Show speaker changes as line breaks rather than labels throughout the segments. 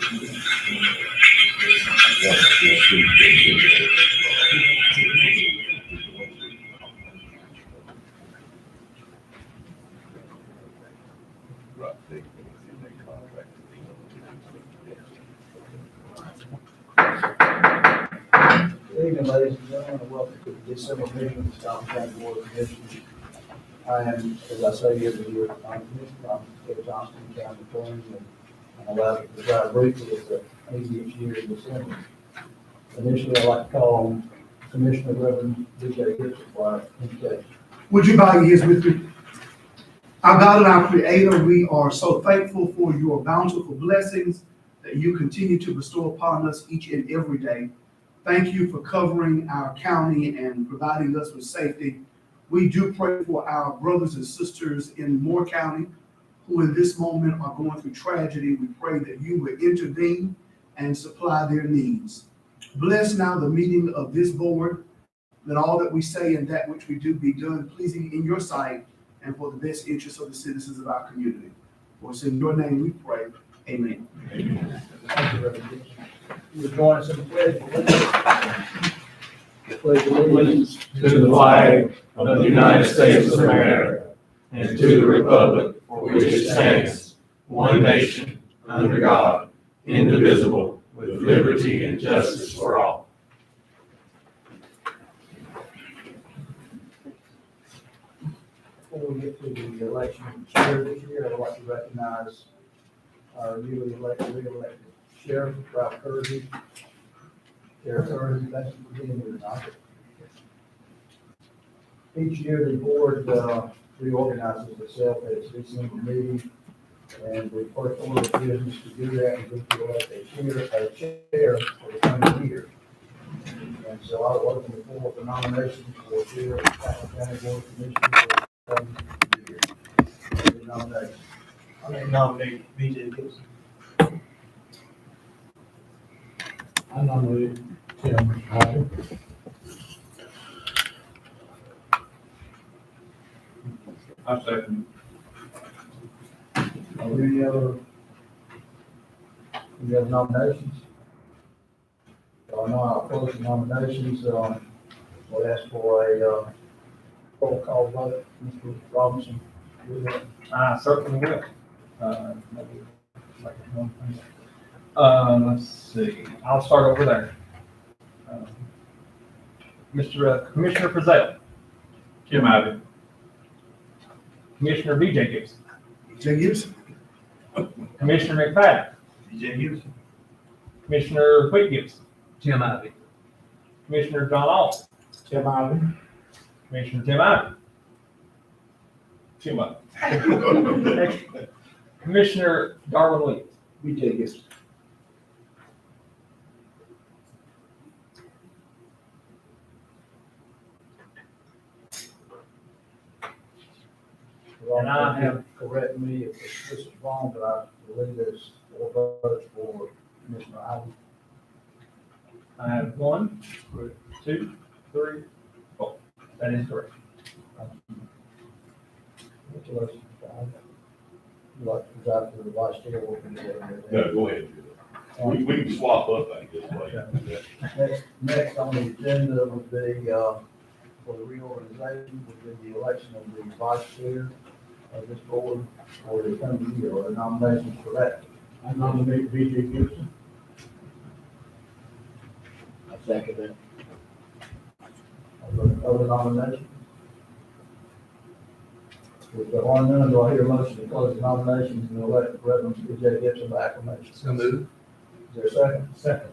Good evening, ladies and gentlemen, and welcome to the December meeting of the Stockton County Board of Commissioners. I am, as I say every year, I'm Commissioner Johnston, County Attorney, and I'm allowed to preside briefly at the meeting each year in December. Initially, I'd like to call on Commissioner Reverend B.J. Gibson for our invitation.
Would you bow your heads with me? Our God and our Creator, we are so thankful for your bountiful blessings that you continue to bestow upon us each and every day. Thank you for covering our county and providing us with safety. We do pray for our brothers and sisters in Moore County who in this moment are going through tragedy. We pray that you will intervene and supply their needs. Bless now the meeting of this board. Let all that we say and that which we do be done pleasing in your sight and for the best interest of the citizens of our community. For it's in your name we pray. Amen.
Amen. Thank you, Reverend Gibson. You will join us in the pledge of allegiance. Pledge allegiance
to the flag of the United States of America and to the republic for which it stands, one nation, under God, indivisible, with liberty and justice for all.
Before we get to the election of the chair this year, I'd like to recognize our newly re-elected Sheriff, Ralph Kersey. Sheriff Kersey, thank you for being here tonight. Each year, the board reorganizes itself at its December meeting, and the first order of business to do that is to elect a chair for the coming year. And so I would open the floor for nominations for chair of the Stockton County Board of Commissioners for the coming year. Any nominations?
I nominate B.J. Gibson.
I nominate Tim Howard.
I second.
Are there any other nominations? No, I'll close the nominations. We'll ask for a roll call vote. Mr. Robinson, do that.
I certainly will. Let's see. I'll start over there. Commissioner Frizell. Kim Ivey. Commissioner B.J. Gibson.
B.J. Gibson.
Commissioner McFadden.
B.J. Gibson.
Commissioner Whit Gibson.
Tim Ivey.
Commissioner John Alston.
Tim Ivey.
Commissioner Tim Ivey. Tim Ivey. Commissioner Darwin Williams.
B.J. Gibson. And I have, correct me if this is wrong, but I believe there's 4 votes for Commissioner Ivey.
I have 1, 2, 3, 4. That is correct.
Congratulations, Bob. You'd like to preside for the vice chair, we'll do that.
No, go ahead. We can swap up, I guess.
Next on the agenda would be, for the reorganization, would be the election of the vice chair of this board for the coming year, or the nominations for that. I nominate B.J. Gibson. I second that. Other nominations? With the one none, do I hear a motion to close the nominations and elect Reverend B.J. Gibson by acclamation?
So moved.
Is there a second? Second.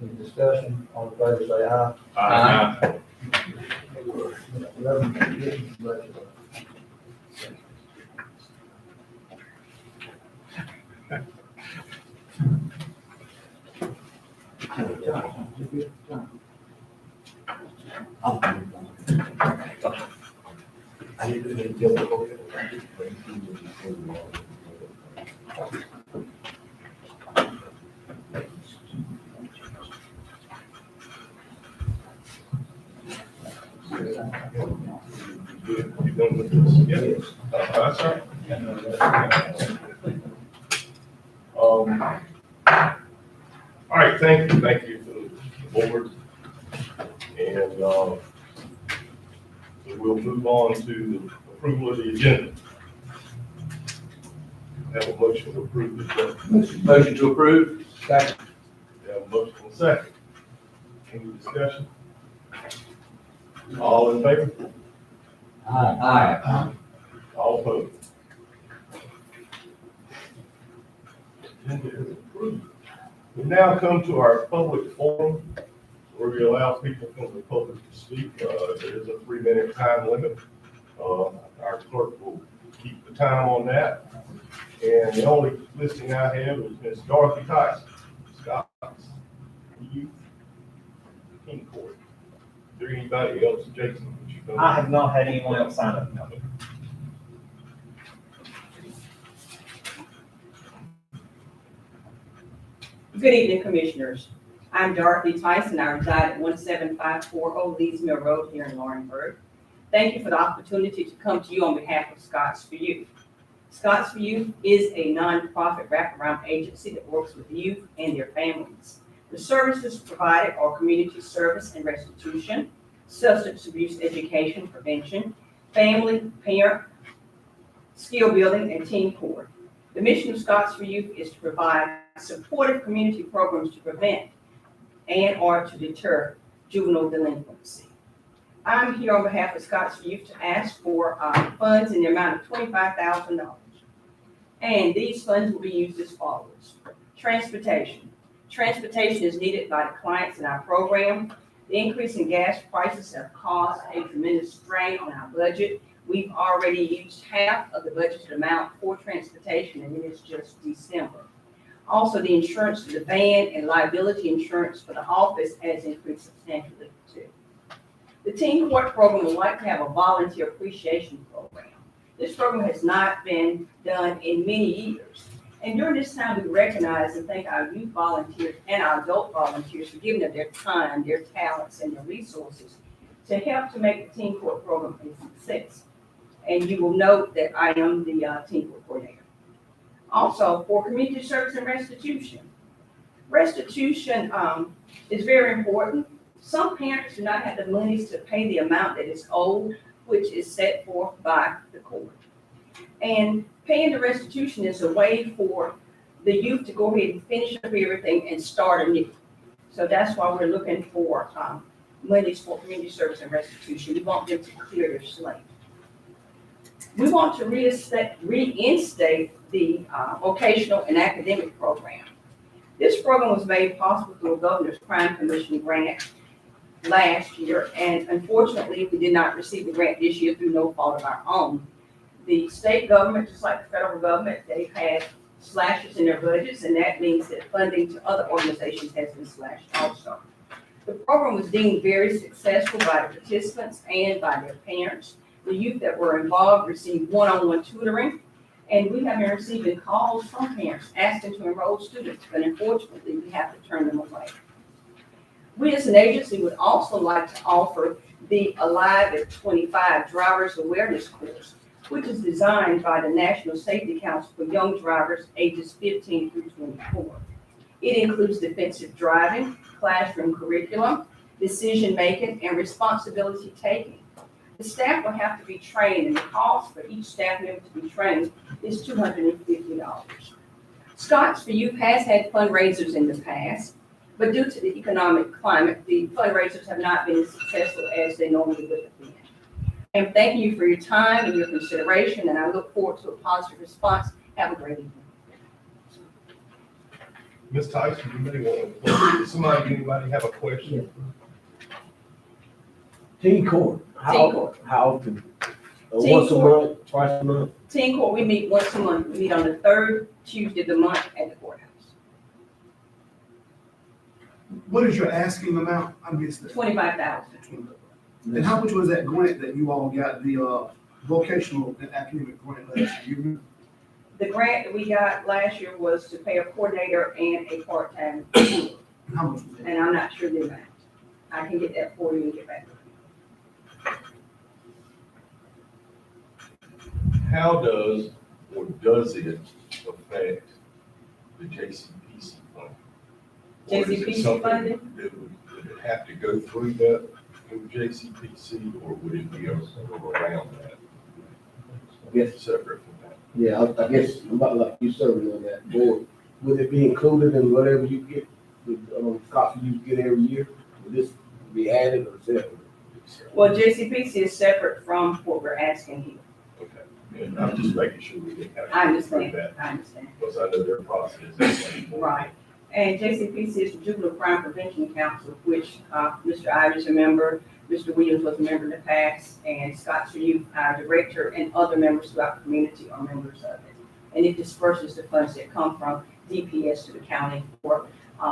Any discussion? All in favor say aye.
Aye.
Reverend Gibson, congratulations.
You done with this? Yes. That's right. All right, thank you to the board. And, we'll move on to the approval of the agenda. Have a motion to approve the agenda.
Motion to approve. Second.
We have a motion and a second. Any discussion? All in favor?
Aye.
All opposed? Agenda is approved. We now come to our public forum, where we allow people from the public to speak. There is a 3-minute time limit. Our clerk will keep the time on that. And the only listing I have is Miss Dorothy Tyson, Scott's Youth King Court. Is there anybody else, Jason, that you know?
I have not had anyone else sign up. No.
Good evening, Commissioners. I'm Dorothy Tyson. I reside at 17540 Leeds Mill Road here in Laurinburg. Thank you for the opportunity to come to you on behalf of Scots for Youth. Scots for Youth is a nonprofit wraparound agency that works with youth and their families. The services provided are community service and restitution, substance abuse education prevention, family, parent, skill building, and team court. The mission of Scots for Youth is to provide supportive community programs to prevent and/or to deter juvenile delinquency. I'm here on behalf of Scots for Youth to ask for funds in the amount of $25,000. And these funds will be used as follows. Transportation. Transportation is needed by the clients in our program. The increase in gas prices have caused a tremendous strain on our budget. We've already used half of the budgeted amount for transportation, and it is just December. Also, the insurance for the van and liability insurance for the office has increased substantially too. The Teen Court program would like to have a volunteer appreciation program. This program has not been done in many years. And during this time, we recognize and thank our youth volunteers and our adult volunteers for giving up their time, their talents, and their resources to help to make the Teen Court program a success. And you will note that I am the Teen Court coordinator. Also, for community service and restitution. Restitution is very important. Some parents do not have the monies to pay the amount that is owed, which is set forth by the court. And paying the restitution is a way for the youth to go ahead and finish up everything and start anew. So that's why we're looking for monies for community service and restitution. We want them to clear their slate. We want to reinstate the vocational and academic program. This program was made possible through a Governor's Crime Commission grant last year, and unfortunately, we did not receive the grant this year through no fault of our own. The state government, just like the federal government, they've had slashes in their budgets, and that means that funding to other organizations has been slashed also. The program was deemed very successful by the participants and by their parents. The youth that were involved received one-on-one tutoring, and we have been receiving calls from parents asking to enroll students, but unfortunately, we have to turn them away. We as an agency would also like to offer the Alive at 25 Drivers Awareness Course, which is designed by the National Safety Council for young drivers ages 15 through 24. It includes defensive driving, classroom curriculum, decision-making, and responsibility taking. The staff will have to be trained, and the cost for each staff member to be trained is $250. Scots for Youth has had fundraisers in the past, but due to the economic climate, the fundraisers have not been as successful as they normally would have been. And thank you for your time and your consideration, and I look forward to a positive response. Have a great evening.
Ms. Tyson, you may want to, anybody have a question?
Teen court.
Teen court.
How often?
Teen
Once a
court.
month, twice a month?
Teen Court, we meet once a month. We meet on the third Tuesday of the month at the courthouse.
What is your asking amount? I missed that.
$25,000.
And how much was that grant that you all got, the vocational and academic grant last year? You remember?
The grant that we got last year was to pay a coordinator and a part-time,
How much was that?
and I'm not sure the amount. I can get that for you and get back to you.
How does it affect the JCPC fund? Or is it
JCPC
something
funding?
that would it have to go through that, through JCPC, or would it be around that,
Yes,
separate from that?
yeah, I guess, about like you serving on that board, would it be included in whatever you get, the, cost you get every year? Would this be added or separate?
Well, JCPC is separate from what we're asking here.
Okay, and I'm just making sure we didn't have
I
to go through
understand,
that,
I understand.
because I know their process is.
Right. And JCPC is the Juvenile Crime Prevention Council, which, Mr. Ivy is a member, Mr. Williams was a member in the past, and Scott's for Youth, our director, and other members throughout the community are members of it. And it disperses the funds that come from DPS to the county for,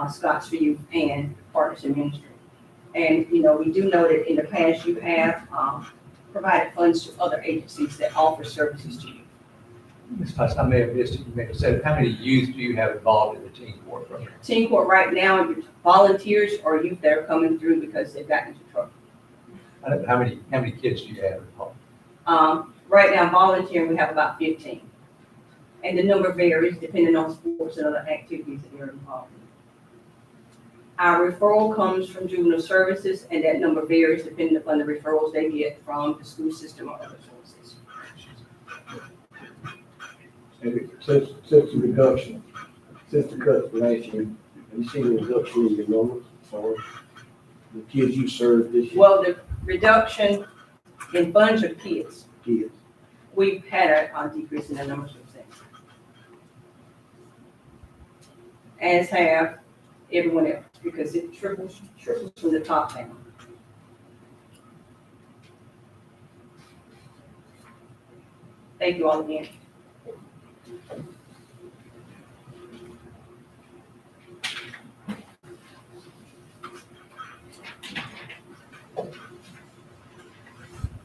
Scott's for Youth and Partners in Ministry. And, you know, we do know that in the past you have, provided funds to other agencies that offer services to you.
Ms. Tyson, I may have missed it, you may have said, how many youth do you have involved in the teen court program?
Teen Court right now, volunteers or youth that are coming through because they've gotten into trouble.
I don't know, how many kids do you have involved?
Right now, volunteering, we have about 15. And the number varies depending on sports and other activities that they're involved in. Our referral comes from juvenile services, and that number varies depending upon the referrals they get from the school system or other sources.
And since the reduction, since the cuts last year, have you seen a reduction in your numbers, or the kids you served this year?
Well, the reduction in funds of kids,
Kids,
we've had a decrease in the numbers of things. As have everyone else, because it triples from the top down. Thank you all again.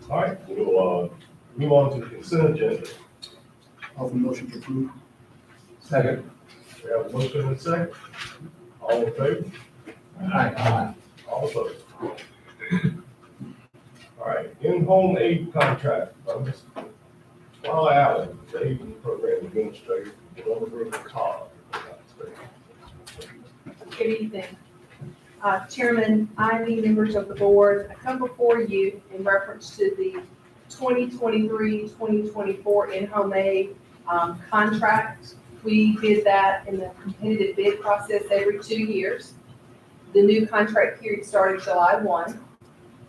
All right, we'll, move on to the consent agenda.
Offer motion to approve.
Second.
We have a motion and a second. All in favor?
Aye.
All opposed? All right, in-home aid contract, Mr. Wally Allen, the aid program administrator, Lumber Todd.
Good evening. Chairman Ivy, members of the board, I come before you in reference to the 2023-2024 in-home aid contract. We did that in the competitive bid process every 2 years. The new contract period started July 1.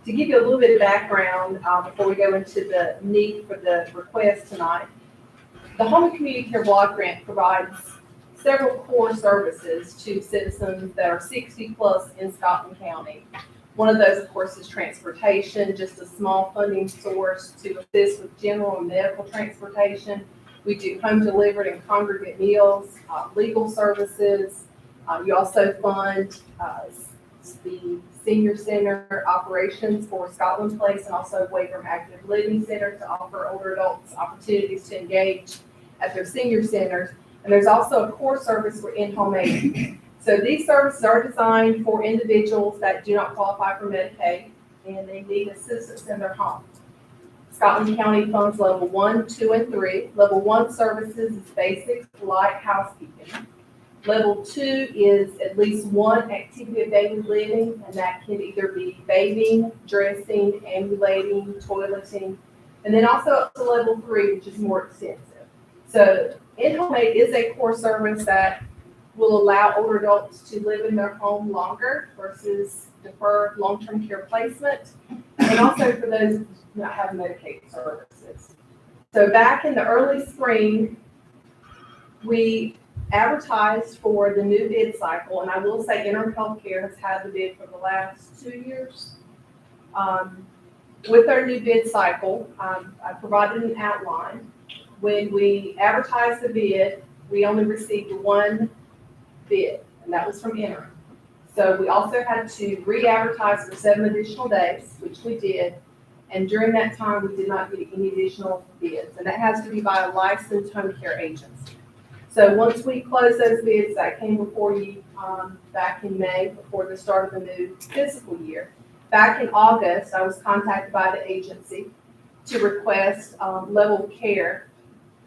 To give you a little bit of background before we go into the need for the request tonight, the Home and Community Care Block Grant provides several core services to citizens that are 60 plus in Scotland County. One of those, of course, is transportation, just a small funding source to assist with general and medical transportation. We do home delivered and congregate meals, legal services. You also fund the senior center operations for Scotland Place and also Wagram Active Living Center to offer older adults opportunities to engage at their senior centers. And there's also a core service for in-home aid. So these services are designed for individuals that do not qualify for Medicaid and they need assistance in their home. Scotland County funds level 1, 2, and 3. Level 1 services is basic light housekeeping. Level 2 is at least one activity of daily living, and that can either be bathing, dressing, ambulating, toileting, and then also up to level 3, which is more extensive. So in-home aid is a core service that will allow older adults to live in their home longer versus deferred long-term care placement, and also for those who do not have Medicaid services. So back in the early spring, we advertised for the new bid cycle, and I will say Interim Healthcare has had the bid for the last 2 years. With our new bid cycle, I provided an outline. When we advertised the bid, we only received one bid, and that was from Interim. So we also had to re-advertise for 7 additional days, which we did. And during that time, we did not get any additional bids, and that has to be by a licensed home care agency. So once we closed those bids, that came before you back in May, before the start of the new fiscal year. Back in August, I was contacted by the agency to request level of care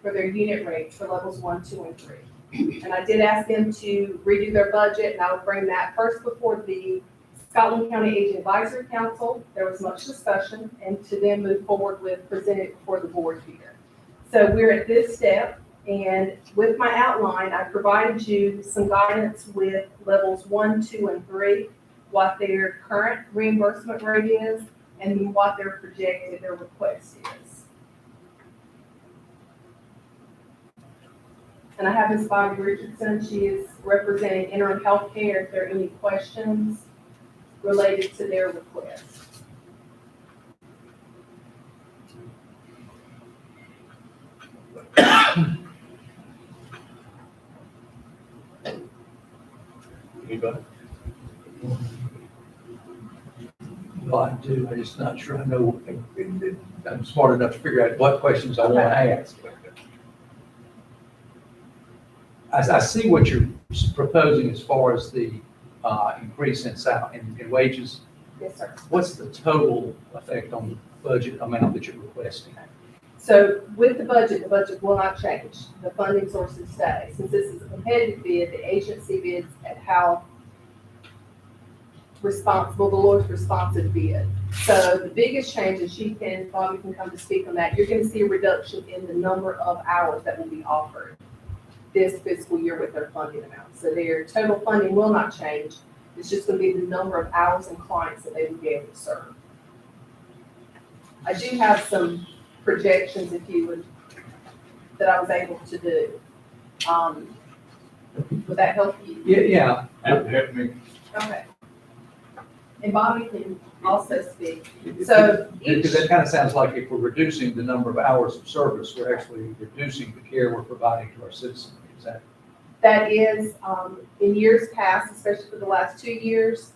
for their unit rates for levels 1, 2, and 3. And I did ask them to redo their budget, and I would bring that first before the Scotland County Aging Advisory Council. There was much discussion, and to then move forward with presenting it before the board here. So we're at this step, and with my outline, I provided you some guidance with levels 1, 2, and 3, what their current reimbursement rate is, and what their projected, their request is. And I have Ms. Bobby Richardson. She is representing Interim Healthcare if there are any questions related to their request.
Anybody?
Well, I do, I'm just not sure I know, I'm smart enough to figure out what questions I want to ask. I see what you're proposing as far as the increase in wages.
Yes, sir.
What's the total effect on the budget amount that you're requesting?
So with the budget will not change. The funding sources stay. Since this is a competitive bid, the agency bids at how responsible, the lowest responsive bid. So the biggest change is Bobby can come to speak on that. You're going to see a reduction in the number of hours that will be offered this fiscal year with their funding amount. So their total funding will not change. It's just going to be the number of hours and clients that they will be able to serve. I do have some projections, if you would, that I was able to do. Would that help you?
Yeah.
That would help me.
Okay. And Bobby can also speak. So
Because that kind of sounds like if we're reducing the number of hours of service, we're actually reducing the care we're providing to our citizens. Is that?
that is, in years past, especially for the last 2 years,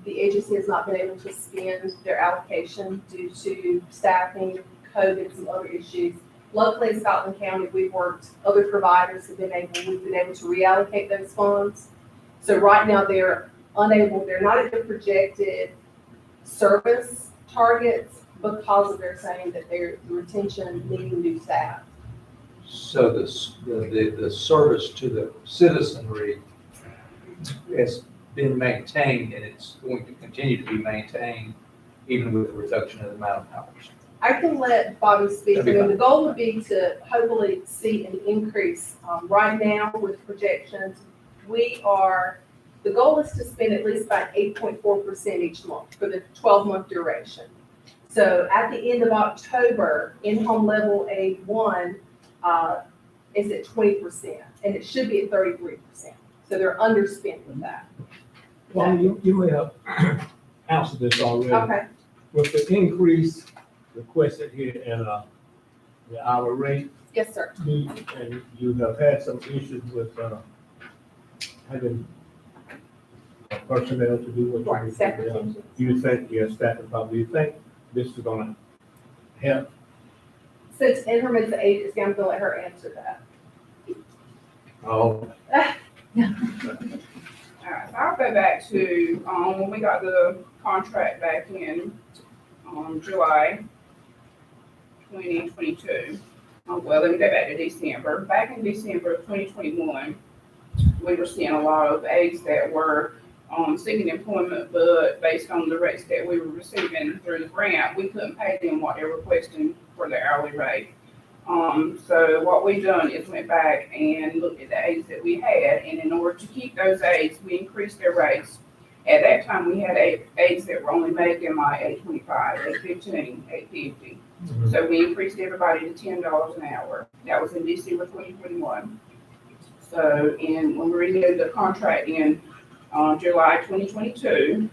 the agency has not been able to spend their allocation due to staffing, COVID, some other issues. Luckily in Scotland County, other providers we've been able to reallocate those funds. So right now they're not at their projected service targets because of their saying that the retention needing new staff.
So the service to the citizenry has been maintained and it's going to continue to be maintained even with the reduction in the amount of hours.
I can let Bobby speak. I mean, the goal would be to hopefully see an increase. Right now with projections, the goal is to spend at least about 8.4% each month for the 12-month duration. So at the end of October, in-home level A1 is at 20%, and it should be at 33%. So they're underspent with that.
Well, you may have answered this already.
Okay.
With the increase requested here in the hour rate,
Yes, sir.
and you have had some issues with having personnel to do what
Right,
you need
staff
to do.
retention.
You think, yes, staff and probably, you think this is gonna help?
Since interim is the agency, I'm gonna let her answer that.
Oh,
All right, so I'll go back to, when we got the contract back in, July 2022. Well, let me go back to December. Back in December of 2021, we were seeing a lot of aides that were, seeking employment, but based on the rates that we were receiving through the grant, we couldn't pay them what they're requesting for their hourly rate. So what we done is went back and looked at the aides that we had, and in order to keep those aides, we increased their rates. At that time, we had aides that were only making like $8.25, $8.15, $8.50. So we increased everybody to $10 an hour. That was in December 2021. So when we renewed the contract in July 2022,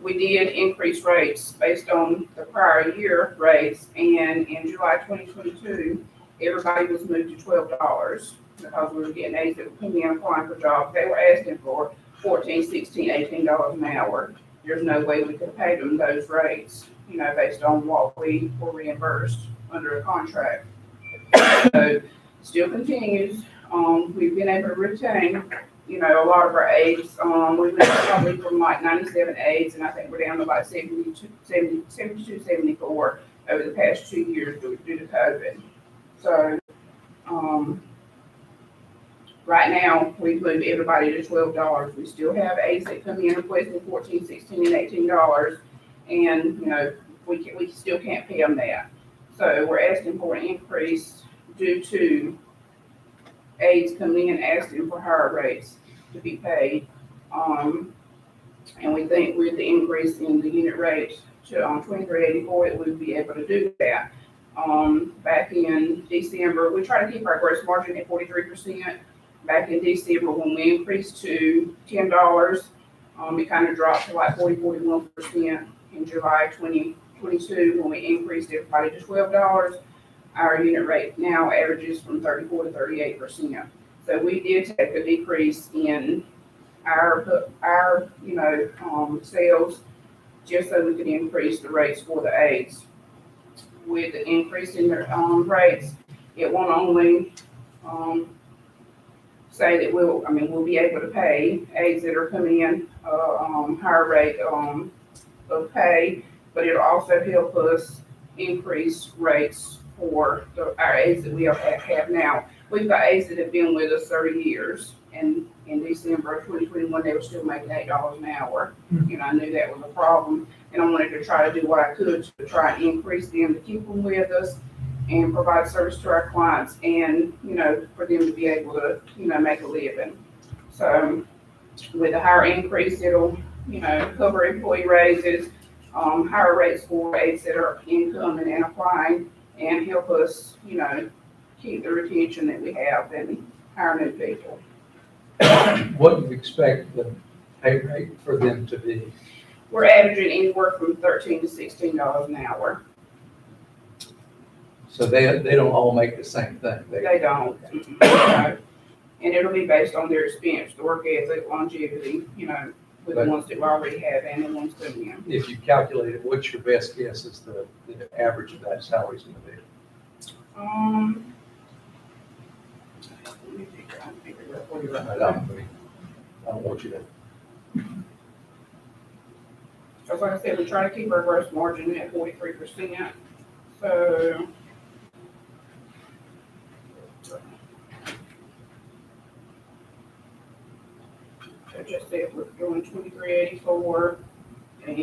we did increase rates based on the prior year rates, and in July 2022, everybody was moved to $12 because we were getting aides that were coming in applying for jobs. They were asking for $14, $16, $18 an hour. There's no way we could pay them those rates, based on what we were reimbursed under a contract. So still continues. We've been able to retain, a lot of our aides. We went probably from like 97 aides, and I think we're down to about 72, 74 over the past 2 years due to COVID. So, Right now, we've moved everybody to $12. We still have aides that come in requesting $14, $16, and $18. And, you know, we still can't pay them that. So we're asking for an increase due to aides coming in asking for higher rates to be paid. And we think with the increase in the unit rate to $23.84, that we would be able to do that. Back in December, we try to keep our gross margin at 43%. Back in December, when we increased to $10, it kind of dropped to like 41%. In July 2022, when we increased everybody to $12, our unit rate now averages from 34 to 38%. So we did take a decrease in our sales just so we could increase the rates for the aides. With the increase in their rates, it won't only say that we'll be able to pay aides that are coming in higher rate of pay, but it'll also help us increase rates for our aides that we have now. We've got aides that have been with us 30 years, and in December of 2021, they were still making $8 an hour. You know, I knew that was a problem, and I wanted to try to do what I could to try and increase them, to keep them with us and provide service to our clients, and, you know, for them to be able to, you know, make a living. So with a higher increase, it'll, you know, cover employee raises, higher rates for aides that are incoming and applying, and help us, you know, keep the retention that we have and hire new people.
What do you expect the pay rate for them to be?
We're averaging anywhere from $13 to $16 an hour.
So they don't all make the same thing.
They don't. And it'll be based on their experience, the work ethic, longevity, you know, with the ones that we already have and the ones coming in.
If you calculate it, what's your best guess is the average of that salary is going to be?
Let me figure it out for you
I
right
don't want you to.
Because like I said, we try to keep our gross margin at 43%. So I just said we're doing 2384 and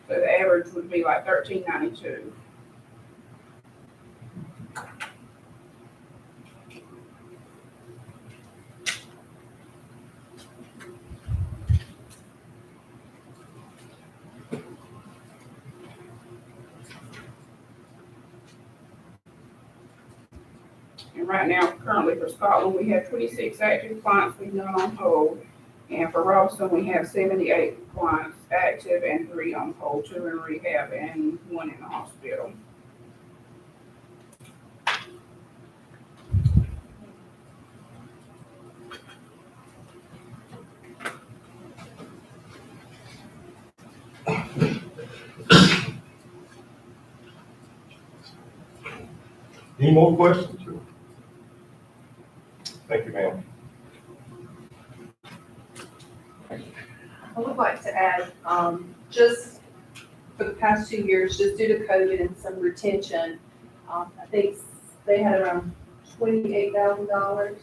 so the average would be like $13.92. And right now, currently for Scotland, we have 26 active clients with none on hold. And for Robinson, we have 78 clients active and 3 on hold, 2 in rehab and 1 in the hospital.
Any more questions? Thank you, ma'am.
I would like to add, just for the past 2 years, just due to COVID and some retention, I think they had around $28,000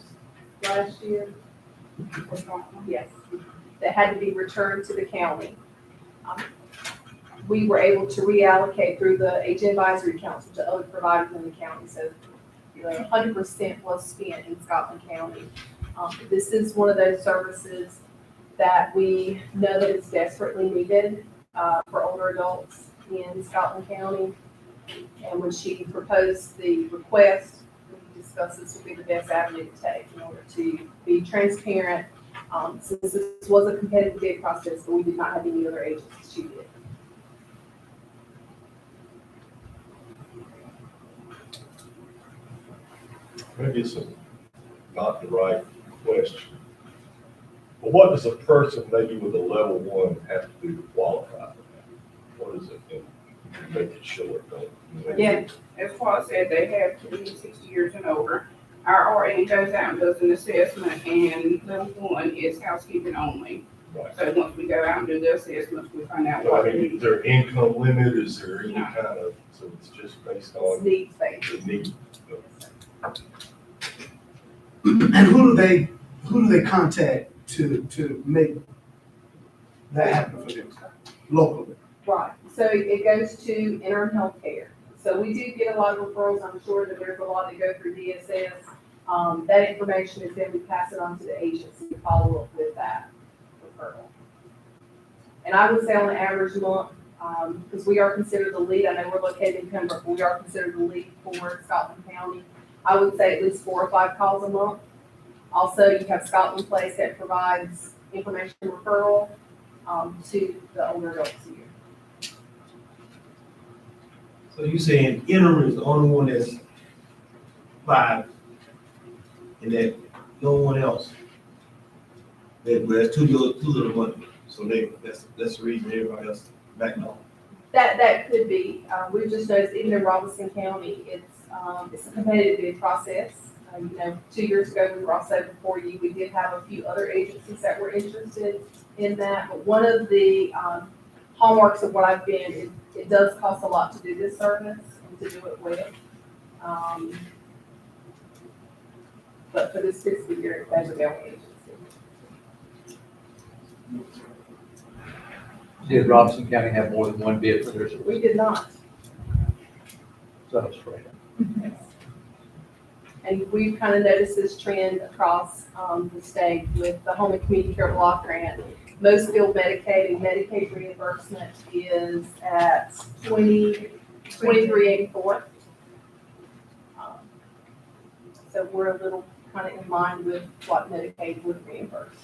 last year. Yes, that had to be returned to the county. We were able to reallocate through the Agent Advisory Council to other providers in the county, so 100% was spent in Scotland County. This is one of those services that we know that it's desperately needed for older adults in Scotland County. And when she proposed the request, we discussed this would be the best avenue to take in order to be transparent. Since this was a competitive bid process, but we did not have any other agents to bid.
Maybe it's not the right question. But what does a person maybe with a level one have to do to qualify for that? What is it, and make it short, don't you?
Yeah, as Paul said, they have to be 60 years and over. Our RN goes out and does an assessment, and level one is housekeeping only.
Right.
So once we go out and do the assessments, we find out
But
what
I mean, is there income limit, is there any kind of, so it's just based
It's
on
needs-based.
the need?
And who do they contact to make that happen for them locally?
Right, so it goes to interim health care. So we do get a lot of referrals, I'm sure that there's a lot that go through DSS. That information is then we pass it on to the agency to follow up with that referral. And I would say on the average month, because we are considered the lead, I know we're located in Pembroke, but we are considered the lead for Scotland County. I would say at least 4 or 5 calls a month. Also, you have Scotland Place that provides information referral to the older adults here.
So you saying interim is the only one that's 5, and that no one else? There's too little money, so that's the reason everybody else backing off.
That could be. We've just noticed even in Robinson County, it's a competitive bid process. 2 years ago, we were also before you. We did have a few other agencies that were interested in that. But one of the hallmarks of what I've been is it does cost a lot to do this service and to do it well. But for this fiscal year, that's the only agency.
Did Robinson County have more than one bid for their service?
We did not.
So that was right.
And we've kind of noticed this trend across the state with the Home and Community Care Block Grant. Most field Medicaid and Medicaid reimbursement is at $23.84. So we're a little kind of in line with what Medicaid would reimburse.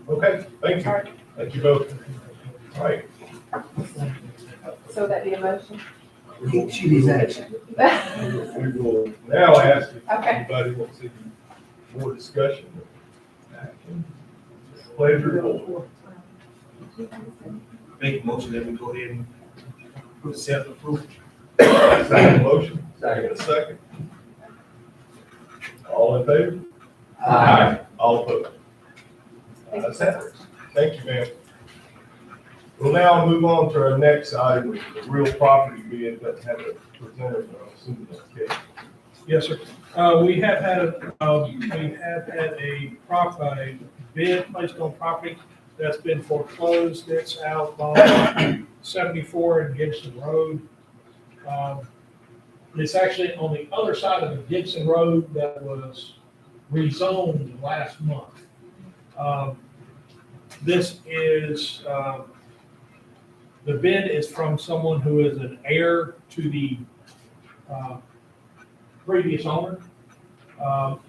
Okay, thank you. Thank you both. All right.
So that be a motion?
She needs action.
We will now ask if
Okay.
anybody wants any more discussion. Action. Pleasure.
Make a motion that we go ahead and accept approval.
Second motion, second and a second. All in favor?
Aye.
All opposed? That's it. Thank you, ma'am. We'll now move on to our next item, which is the real property bid that had a presenter, I'm assuming that's Kate.
Yes, sir. We have had a bid placed on property that's been foreclosed. It's out on 74 in Gibson Road. It's actually on the other side of the Gibson Road that was rezoned last month. This is, the bid is from someone who is an heir to the previous owner.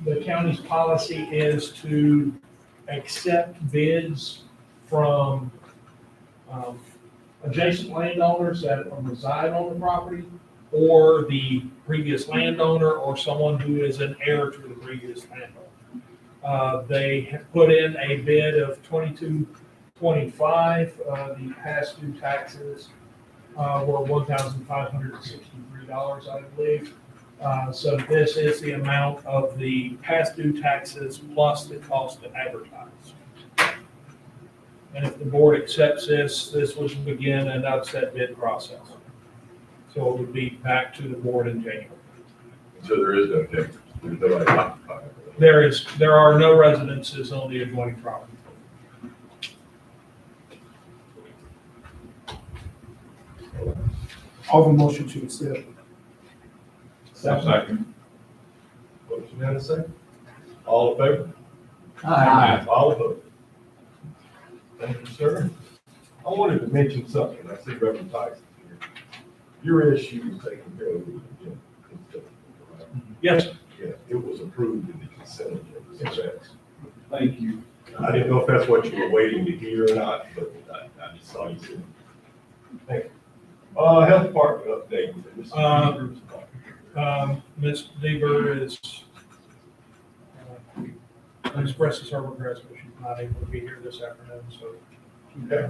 The county's policy is to accept bids from adjacent landowners that reside on the property, or the previous landowner, or someone who is an heir to the previous landowner. They have put in a bid of $22.25. The past due taxes were $1,563, I believe. So this is the amount of the past due taxes plus the cost to advertise. And if the board accepts this, this will begin an upset bid process. So it would be back to the board in January.
So there is no takers, there's nobody occupying it.
There are no residences on the adjoining property.
Offer motion to accept.
Second. Motion and a second. All in favor?
Aye.
All opposed? Thank you, sir. I wanted to mention something. I see Reverend Tyson here. Your issue is taken care of with the agenda.
Yes,
Yeah, it was approved in the consent agenda. So that's-
Thank you.
I didn't know if that's what you were waiting to hear or not, but I just saw you said. Thank you. Health department update.
Ms. Deaver is, expresses her regrets, but she's not able to be here this afternoon, so.
Okay.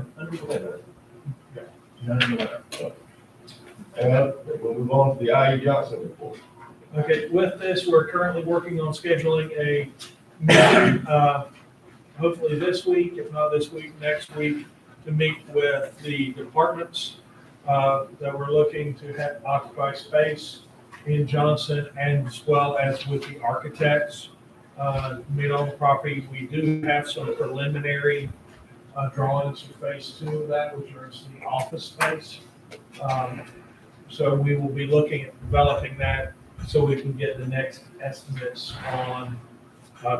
And we'll move on to the I.E. Johnson report.
Okay, with this, we're currently working on scheduling a meeting, hopefully this week, if not this week, next week, to meet with the departments that we're looking to have occupy space in Johnson, and as well as with the architects. Meet on the property. We do have some preliminary drawings for phase 2 of that, which are in the office space. So we will be looking at developing that so we can get the next estimates on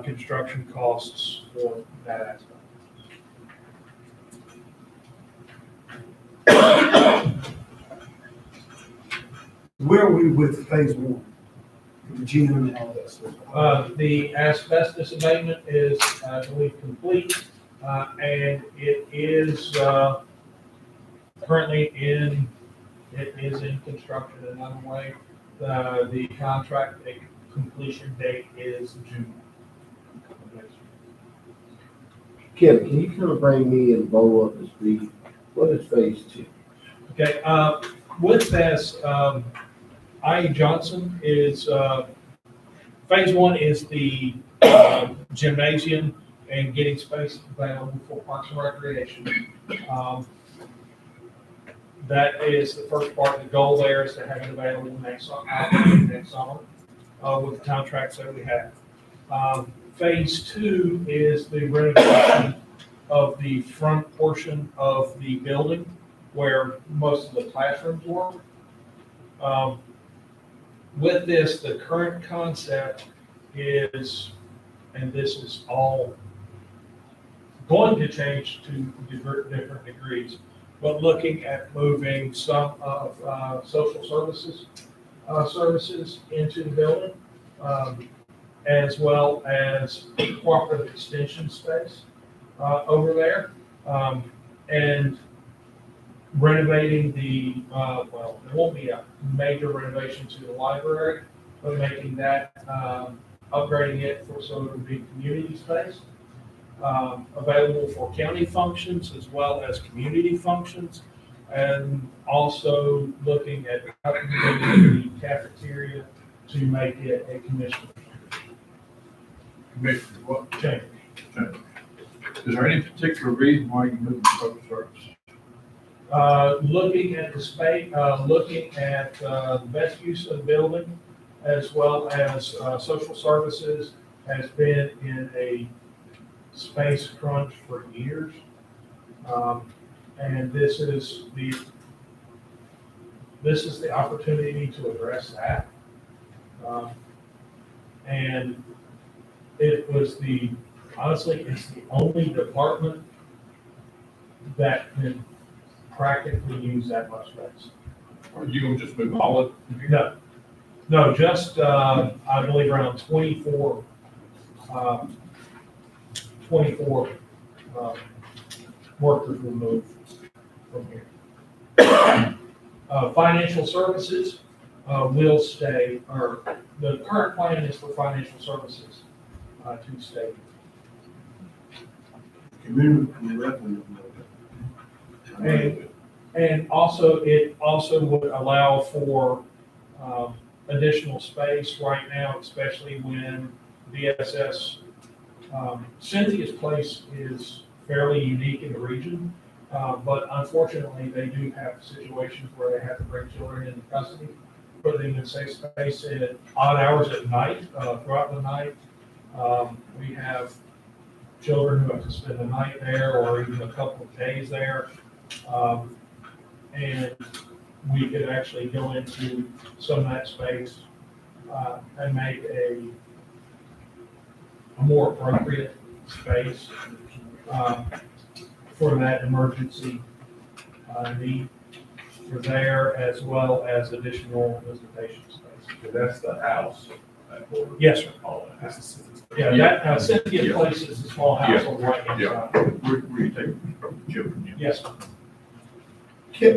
construction costs for that aspect.
Where are we with phase 1? The gym and all that stuff?
The asbestos abatement is, I believe, complete, and it is currently in construction another way. The contract completion date is June.
Kevin, can you kind of bring me and Bo up to speed? What is phase 2?
Okay, with this, I.E. Johnson is, phase 1 is the gymnasium and getting space available for Parks and Recreation. That is the first part. The goal there is to have it available next summer with the contracts that we have. Phase 2 is the renovation of the front portion of the building where most of the classrooms were. With this, the current concept is, and this is all going to change to different degrees, but looking at moving some of social services into the building, as well as cooperative extension space over there, and renovating the, well, there won't be a major renovation to the library, but making that, upgrading it so it would be community space, available for county functions as well as community functions, and also looking at upgrading the cafeteria to make it a commission.
Commissioner, what
Change.
is there any particular reason why you moved to public service?
Looking at the space, looking at the best use of the building, as well as social services has been in a space crunch for years. And this is the opportunity to address that. And it was honestly, it's the only department that can practically use that much space.
Or you gonna just move all of it?
No, just, I believe around 24 workers will move from here. Financial services will stay, or the current plan is for financial services to stay. And also, it also would allow for additional space right now, especially when DSS, Cynthia's place is fairly unique in the region, but unfortunately, they do have situations where they have to bring children into custody, put them in safe space at odd hours at night, throughout the night. We have children who have to spend the night there or even a couple of days there. And we could actually go into some of that space and make a more appropriate space for that emergency need for there, as well as additional visitation space.
So that's the house.
Yes, sir.
All that house.
Yeah, that Cynthia Place is a small house on the right hand side.
Where you take from the children?
Yes, sir.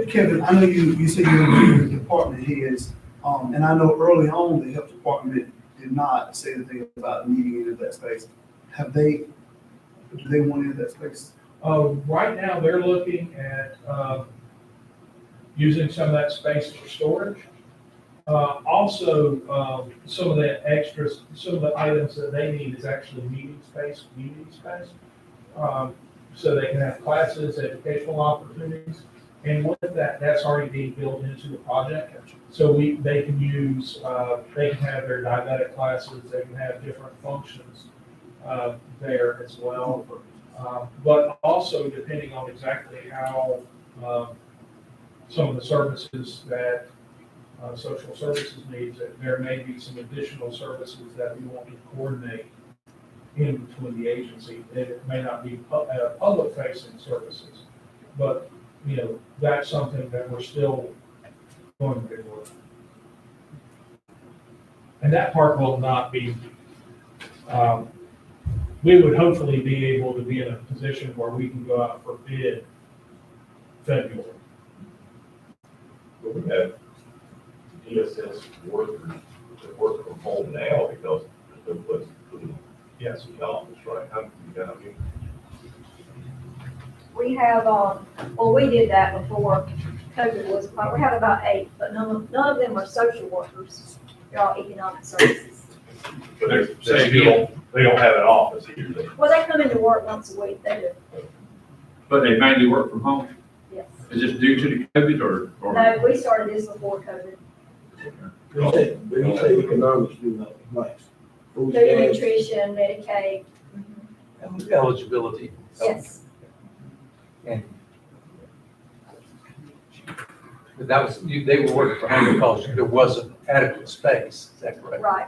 Kevin, I know you said you agree with department heads. And I know early on, the health department did not say anything about needing any of that space. Do they want any of that space?
Right now, they're looking at, using some of that space for storage. Also, some of the extras, some of the items that they need is actually meeting space, community space. So they can have classes, educational opportunities, and with that, that's already being built into the project. So they can use, they can have their diabetic classes, they can have different functions, there as well. But also depending on exactly how, some of the services that social services needs, that there may be some additional services that we want to coordinate in between the agency. It may not be public facing services, but, you know, that's something that we're still going to work. And that part will not be, we would hopefully be able to be in a position where we can go out for bid February.
But we have DSS workers that work from home now because there's no place to put them.
Yes.
In the office, right? How, you know, I mean,
We have, well, we did that before COVID was, we have about 8, but none of them are social workers. They're all economic services.
but they don't have an office either.
Well, they come into work once a week, they do,
But they mainly work from home?
yes.
Is this due to the COVID or?
No, we started this before COVID.
When you say economics, you know, like food,
Food,
gas,
nutrition, Medicaid,
Eligibility.
yes.
And but that was, they were working from home because there wasn't adequate space, is that correct?
Right.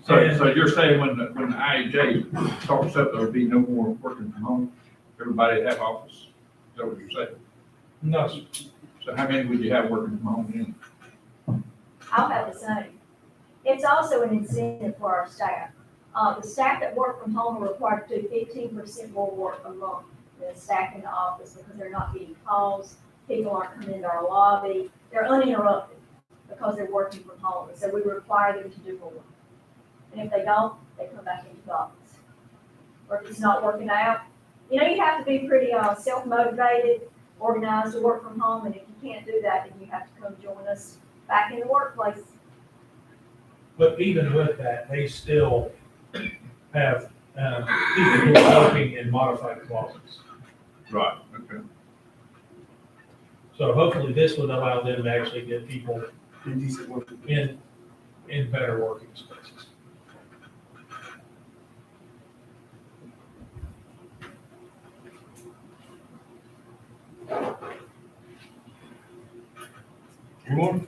So you're saying when the IAJ starts up, there'll be no more working from home? Everybody have office? Is that what you're saying?
No, sir.
So how many would you have working from home then?
I'll have the same. It's also an incentive for our staff. The staff that work from home are required to do 15% more work a month than staff in the office because they're not getting calls, people aren't coming into our lobby, they're uninterrupted because they're working from home. So we require them to do more. And if they don't, they come back into the office. Or if it's not working out, you know, you have to be pretty self-motivated, organized to work from home, and if you can't do that, then you have to come join us back in the workplace.
But even with that, they still have, people who are working in modified closets.
Right, okay.
So hopefully this would allow them to actually get people
In decent work.
in better working spaces.
Any more?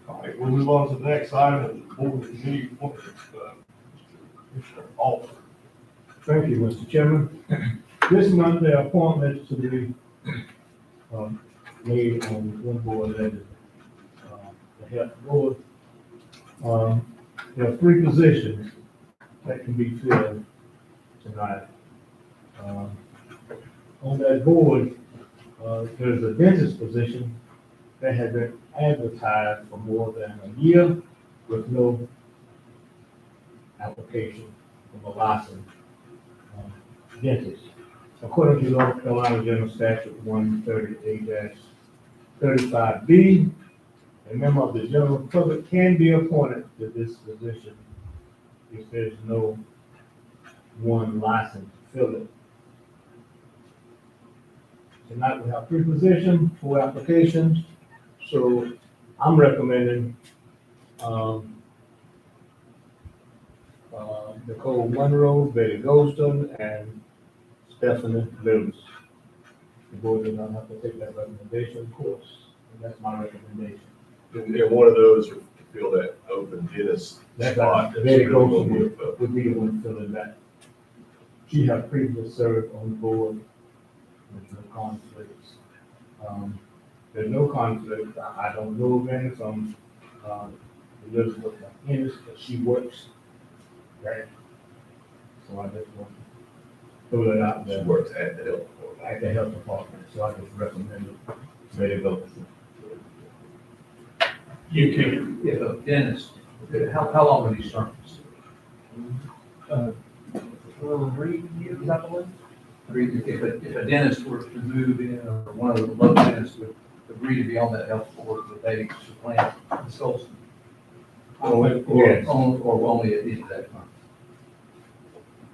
All right, we'll move on to the next item, the board committee appointments. Commissioner Alter.
Thank you, Mr. Chairman. This month, the appointments to be made on one board, that is the health board. There are 3 positions that can be filled tonight. On that board, there's a dentist position that has been advertised for more than a year with no application from a licensed dentist. According to North Carolina General Statute 138-35B, a member of the general public can be appointed to this position if there's no one licensed to fill it. Tonight we have 3 positions, 4 applications, so I'm recommending Nicole Monroe, Betty Goldston, and Stephanie Lewis. The board does not have to take that recommendation, of course, and that's my recommendation.
And one of those are to fill that open dentist
That's
spot.
right. Betty
That's really gonna
Goldston
be a-
would be the one filling that. She has previously served on the board with no conflicts. There's no conflict. I don't know of any from Elizabeth Ennis, but she works there. So I just want throw that out
She
there
works at the health department.
at the health department, so I just recommend it. Let it go.
You can.
If a dentist, how long are these terms?
3 years, I believe.
If a dentist were to move in, or one of the local dentists would agree to be on that health board, would they supplant consultant?
Yes.
Or only at the end of that term?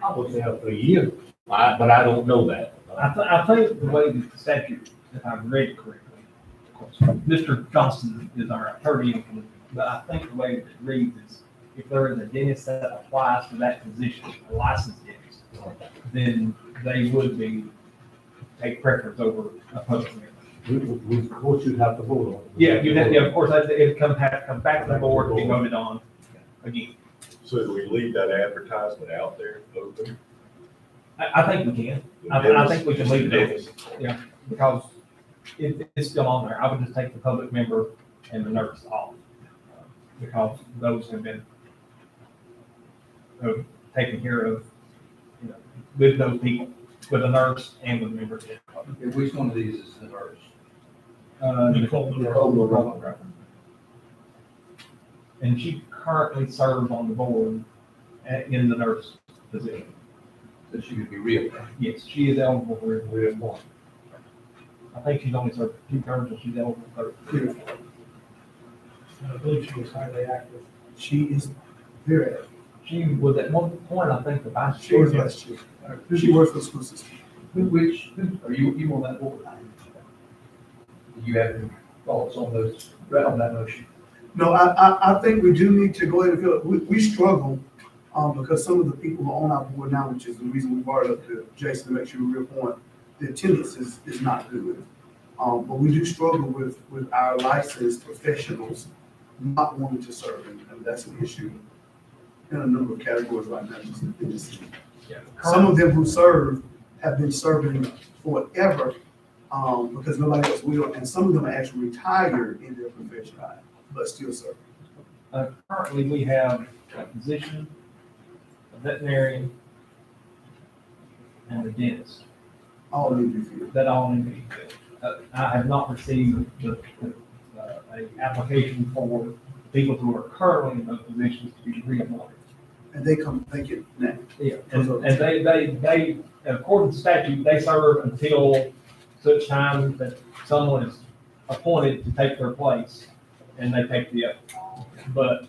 I would say up to a year, but I don't know that.
I think the way the statute, if I've read it correctly, of course, Mr. Johnston is our attorney, but I think the way it reads is if there is a dentist that applies for that position, a licensed dentist, then they would take preference over a public member.
Of course, you'd have to vote on it.
Yeah, of course, it have to come back to the board to be voted on again.
So do we leave that advertisement out there open?
I think we can. I think we can leave it open. Yeah, because it's still on there. I would just take the public member and the nurse off. Because those have been taken care of, with those people, with the nurse and with the member.
Okay, which one of these is the nurse?
Nicole. And she currently serves on the board in the nurse position.
So she could be reappointed.
Yes, she is eligible for reappointment. I think she's only served 2 terms, and she's eligible for 2.
I believe she was highly active.
She is very active.
She was at one point, I think, the vice
She was
chair.
last year. She works for the school system.
Who are you on that board? Do you have any thoughts on those, on that motion?
No, I think we do need to go ahead and fill it. We struggle, because some of the people who are on our board now, which is the reason we brought it up to Jason to make sure we reappoint, the attendance is not good. But we do struggle with our licensed professionals not wanting to serve, and that's an issue in a number of categories right now. Some of them who serve have been serving forever, because nobody else will, and some of them are actually retired in their profession, but still serving.
Currently, we have a physician, a veterinarian, and a dentist.
All need to be filled.
That all need to be filled. I have not received a application for people who are currently in those positions to be reappointed.
And they get now.
Yeah, and they, according to statute, they serve until such time that someone is appointed to take their place, and they take the oath. But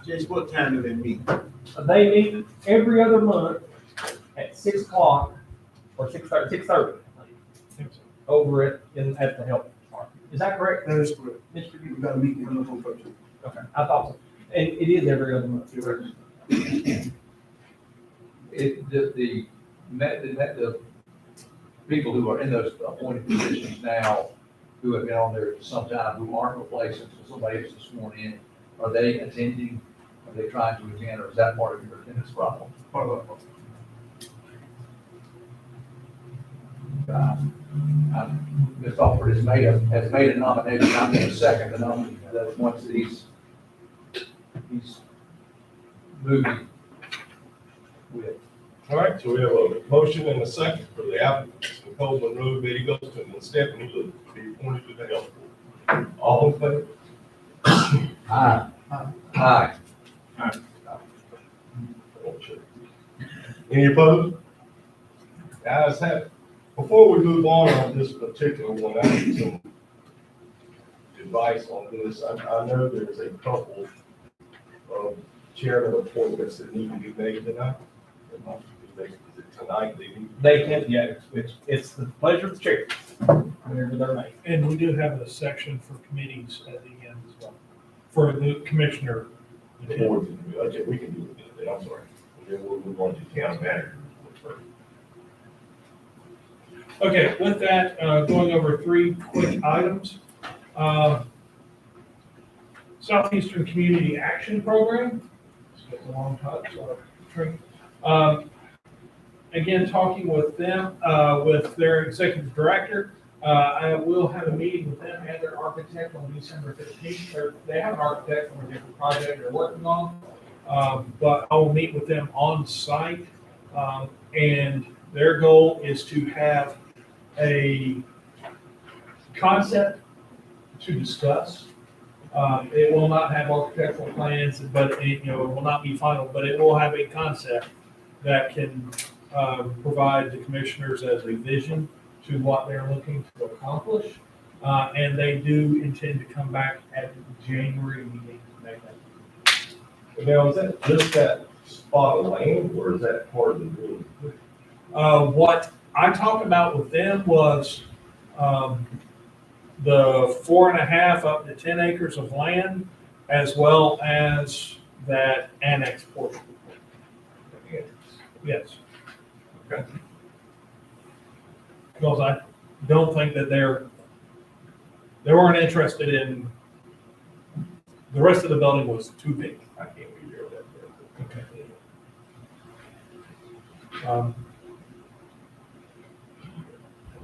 Judge, what time do they meet?
they meet every other month at 6 o'clock or 6:30 over at the health department. Is that correct?
That is correct.
Mr.
We got a meeting coming up on Thursday.
Okay, I thought so. And it is every other month.
The people who are in those appointed positions now, who have been on there for some time, who aren't replaced until somebody is sworn in, are they attending? Are they trying to attend, or is that part of your attendance problem?
Part of our problem.
Ms. Alford has made a nomination. I'm going to second the nomination, that once he's moving with.
All right, so we have a motion and a second for the applicants, Nicole Monroe, Betty Goldston, and Stephanie Lewis to be appointed to the health board. All in favor?
Aye. Aye.
Any opposed? Guys have it. Before we move on this particular one, I need some advice on this. I know there's a couple of chairman appointments that need to be made tonight. Is it tonight they need?
They can, yeah, it's the pleasure of the chair, whenever they're made.
And we do have a section for committees at the end as well, for the commissioner.
Okay, we can do it. I'm sorry. Then we'll move on to town manager.
Okay, with that, going over 3 quick items. Southeastern Community Action Program. It's a long time, again, talking with them, with their executive director. I will have a meeting with them and their architect on December 15th. They have an architect on a different project they're working on, but I will meet with them on site And their goal is to have a concept to discuss. It will not have architectural plans, but it will not be final, but it will have a concept that can provide the commissioners as a vision to what they're looking to accomplish. And they do intend to come back at the January meeting to make that.
Now, is that just that spot of land, or is that part of the building?
What I talked about with them was the 4.5 up to 10 acres of land, as well as that annex portion. Yes.
Okay.
Because I don't think that they weren't interested in, the rest of the building was too big.
I can't be there that day.
Okay.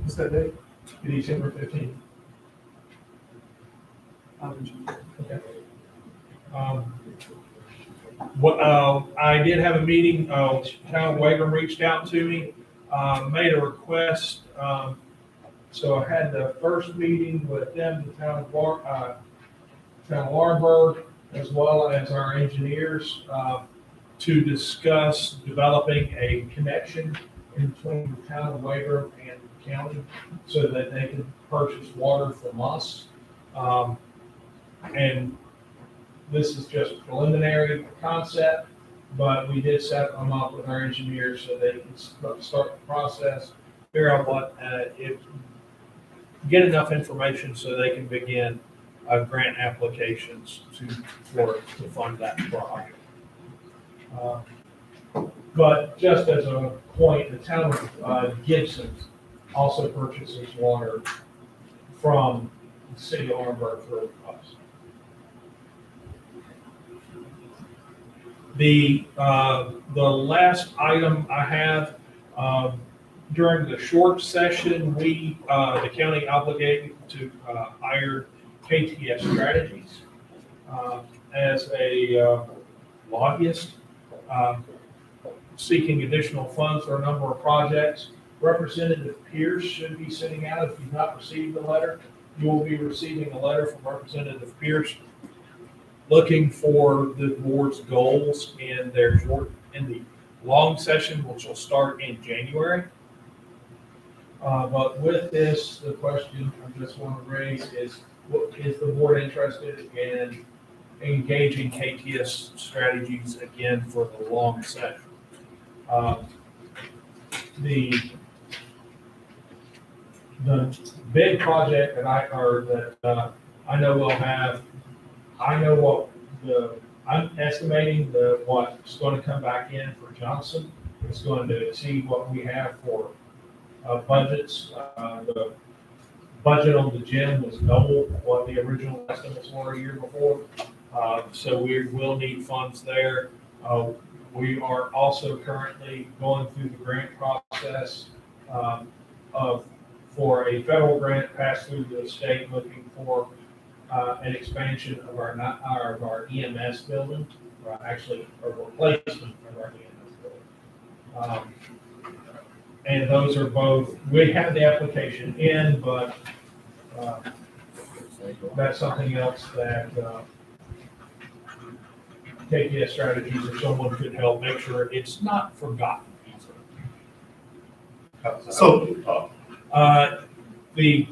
What's that date? December 15th. Okay. I did have a meeting, Town of Wagram reached out to me, made a request. So I had the first meeting with them, the town of Laurinburg, as well as our engineers, to discuss developing a connection in between the town of Wagram and the county so that they can purchase water from us. And this is just preliminary concept, but we did set them up with our engineers so they can start the process, figure out what, get enough information so they can begin grant applications to fund that project. But just as a point, the town of Gibson also purchases water from the city of Laurinburg for us. The last item I have, during the short session, the county obligated to hire KTS Strategies as a lobbyist, seeking additional funds for a number of projects. Representative Pierce should be sending out, if you've not received the letter, you will be receiving a letter from Representative Pierce looking for the board's goals in the long session, which will start in January. But with this, the question I just want to raise is the board interested in engaging KTS Strategies again for the long session? The big project that I know we'll have, I'm estimating what's going to come back in for Johnson. It's going to exceed what we have for budgets. The budget on the gym was double what the original estimates were a year before. So we will need funds there. We are also currently going through the grant process for a federal grant passed through the state, looking for an expansion of our EMS building, actually a replacement of our EMS building. And those are both, we have the application in, but that's something else that KTS Strategies or someone could help make sure it's not forgotten.
So,
the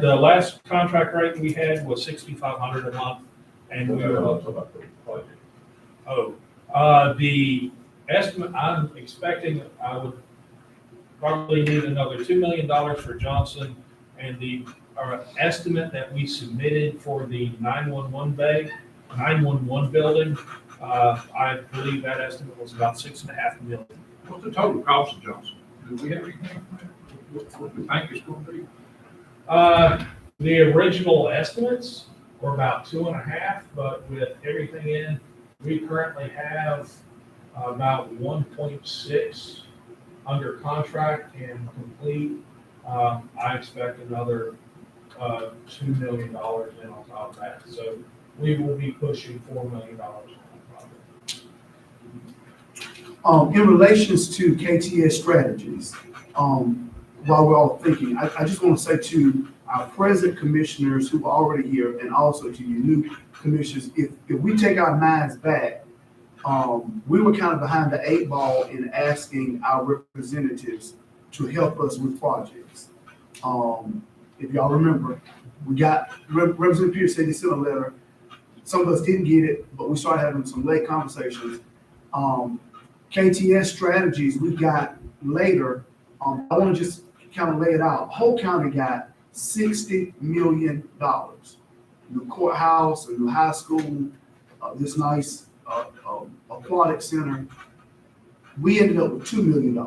last contract rate we had was $6,500 a month, and we were, the estimate, I'm expecting I would probably need another $2 million for Johnson, and our estimate that we submitted for the 911 building, I believe that estimate was about $6.5 million.
What's the total cost of Johnson? Do we have anything? What we think it's going to be?
The original estimates were about 2.5, but with everything in, we currently have about 1.6 under contract and complete. I expect another $2 million in on top of that. So we will be pushing $4 million on the project.
In relations to KTS strategies, while we're all thinking, I just want to say to our present commissioners who are already here and also to you new commissioners, if we take our minds back, we were kind of behind the 8 ball in asking our representatives to help us with projects. If y'all remember, we got, Representative Pierce said he sent a letter. Some of us didn't get it, but we started having some late conversations. KTS strategies we got later. I want to just kind of lay it out. Whole county got $60 million. New courthouse, a new high school, this nice aquatic center. We ended up with $2 million.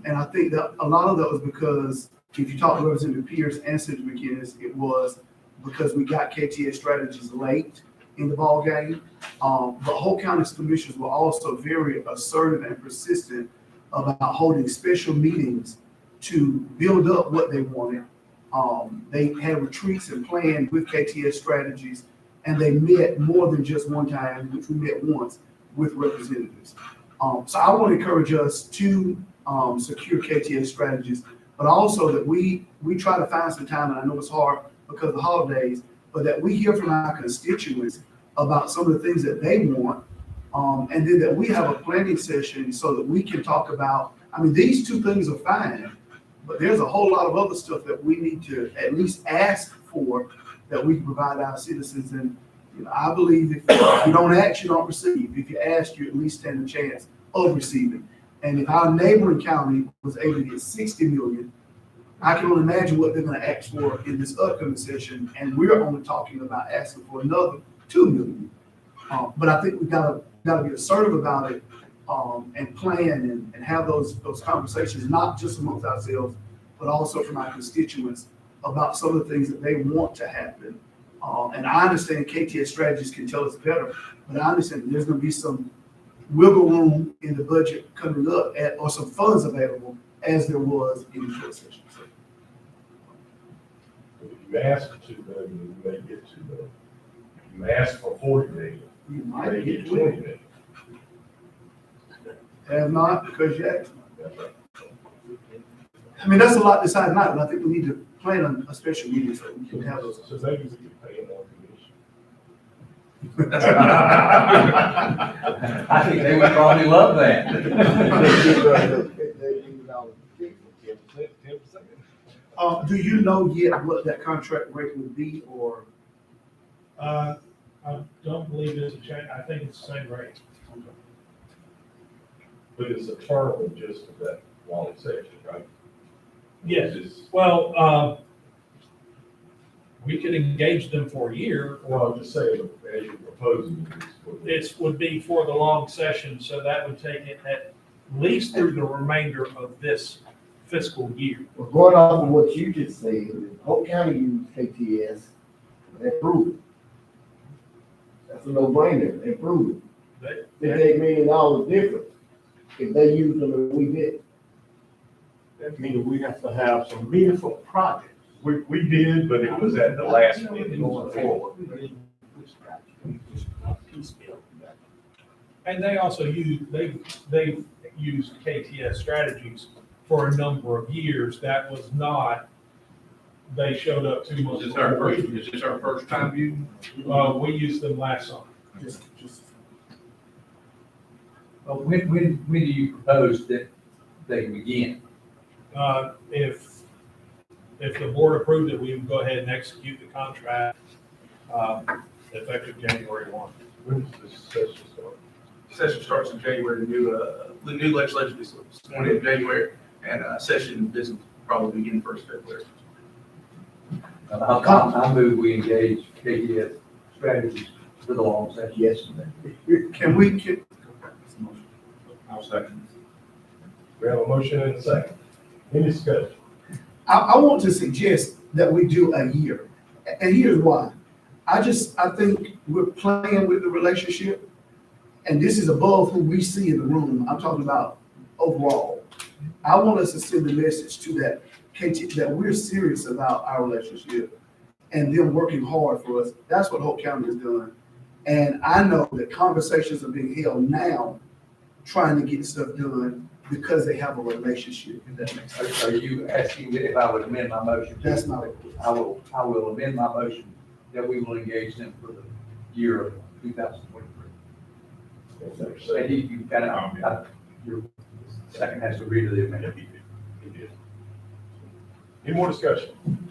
And I think that a lot of that was because if you talk to Representative Pierce and Senator McInnes, it was because we got KTS strategies late in the ball game. But whole county commissioners were also very assertive and persistent about holding special meetings to build up what they wanted. They had retreats and planned with KTS strategies, and they met more than just one time, which we met once with representatives. So I want to encourage us to secure KTS strategies, but also that we try to find some time, and I know it's hard because of the holidays, but that we hear from our constituents about some of the things that they want, and then that we have a planning session so that we can talk about, I mean, these two things are fine, but there's a whole lot of other stuff that we need to at least ask for that we can provide our citizens. And you know, I believe if you don't ask, you don't receive. If you ask, you at least stand a chance of receiving. And if our neighboring county was able to get 60 million, I can only imagine what they're going to ask for in this upcoming session. And we're only talking about asking for another 2 million. But I think we've got to be assertive about it, and plan and have those conversations, not just amongst ourselves, but also from our constituents about some of the things that they want to happen. And I understand KTS strategies can tell us better, but I understand there's going to be some wiggle room in the budget coming up or some funds available as there was in the short session. So,
If you ask for 2 million, you may get 2 million. If you ask for 40 million,
you
you
might
may
get
get 20 million.
Have not because you asked.
That's right.
I mean, that's a lot to decide not, but I think we need to plan on a special meeting so we can have those.
So maybe we can pay more commission.
I think they would probably love that.
10%.
Do you know yet what that contract rate would be, or?
I don't believe it's a change. I think it's the same rate.
But it's a term of just that long section, right?
Yes.
It's-
Well, we could engage them for a year.
Well, I'm just saying, as you're proposing,
This would be for the long session, so that would take it at least through the remainder of this fiscal year.
Well, going off of what you just said, if Hope County used KTS, they proved it. That's a no-brainer, they proved it. $58 million difference if they use them and we did.
That means we have to have some meaningful projects.
we did, but it was at the last minute going forward.
And they also they've used KTS strategies for a number of years. That was not, they showed up 2 months.
Is this our first time using?
We used them last summer.
Well, when do you propose that they begin?
If the board approved it, we would go ahead and execute the contract, effective January 1.
When does this session start?
Session starts in January, the new legislature is sworn in January, and session is probably begin first February.
I move we engage KTS strategies for the long session.
Yes.
Can
I'll second.
we
We have a motion and a second. Any discussion?
I want to suggest that we do a year. And here's why. I think we're playing with the relationship, and this is above who we see in the room. I'm talking about overall. I want us to send the message to that KT that we're serious about our relationship and them working hard for us. That's what Hope County has done. And I know that conversations are being held now trying to get stuff done because they have a relationship, if that makes sense.
Are you asking if I would amend my motion?
That's my,
I will amend my motion that we will engage them for the year of 2023. And you kind of, your second has to agree to the amendment.
Any more discussion?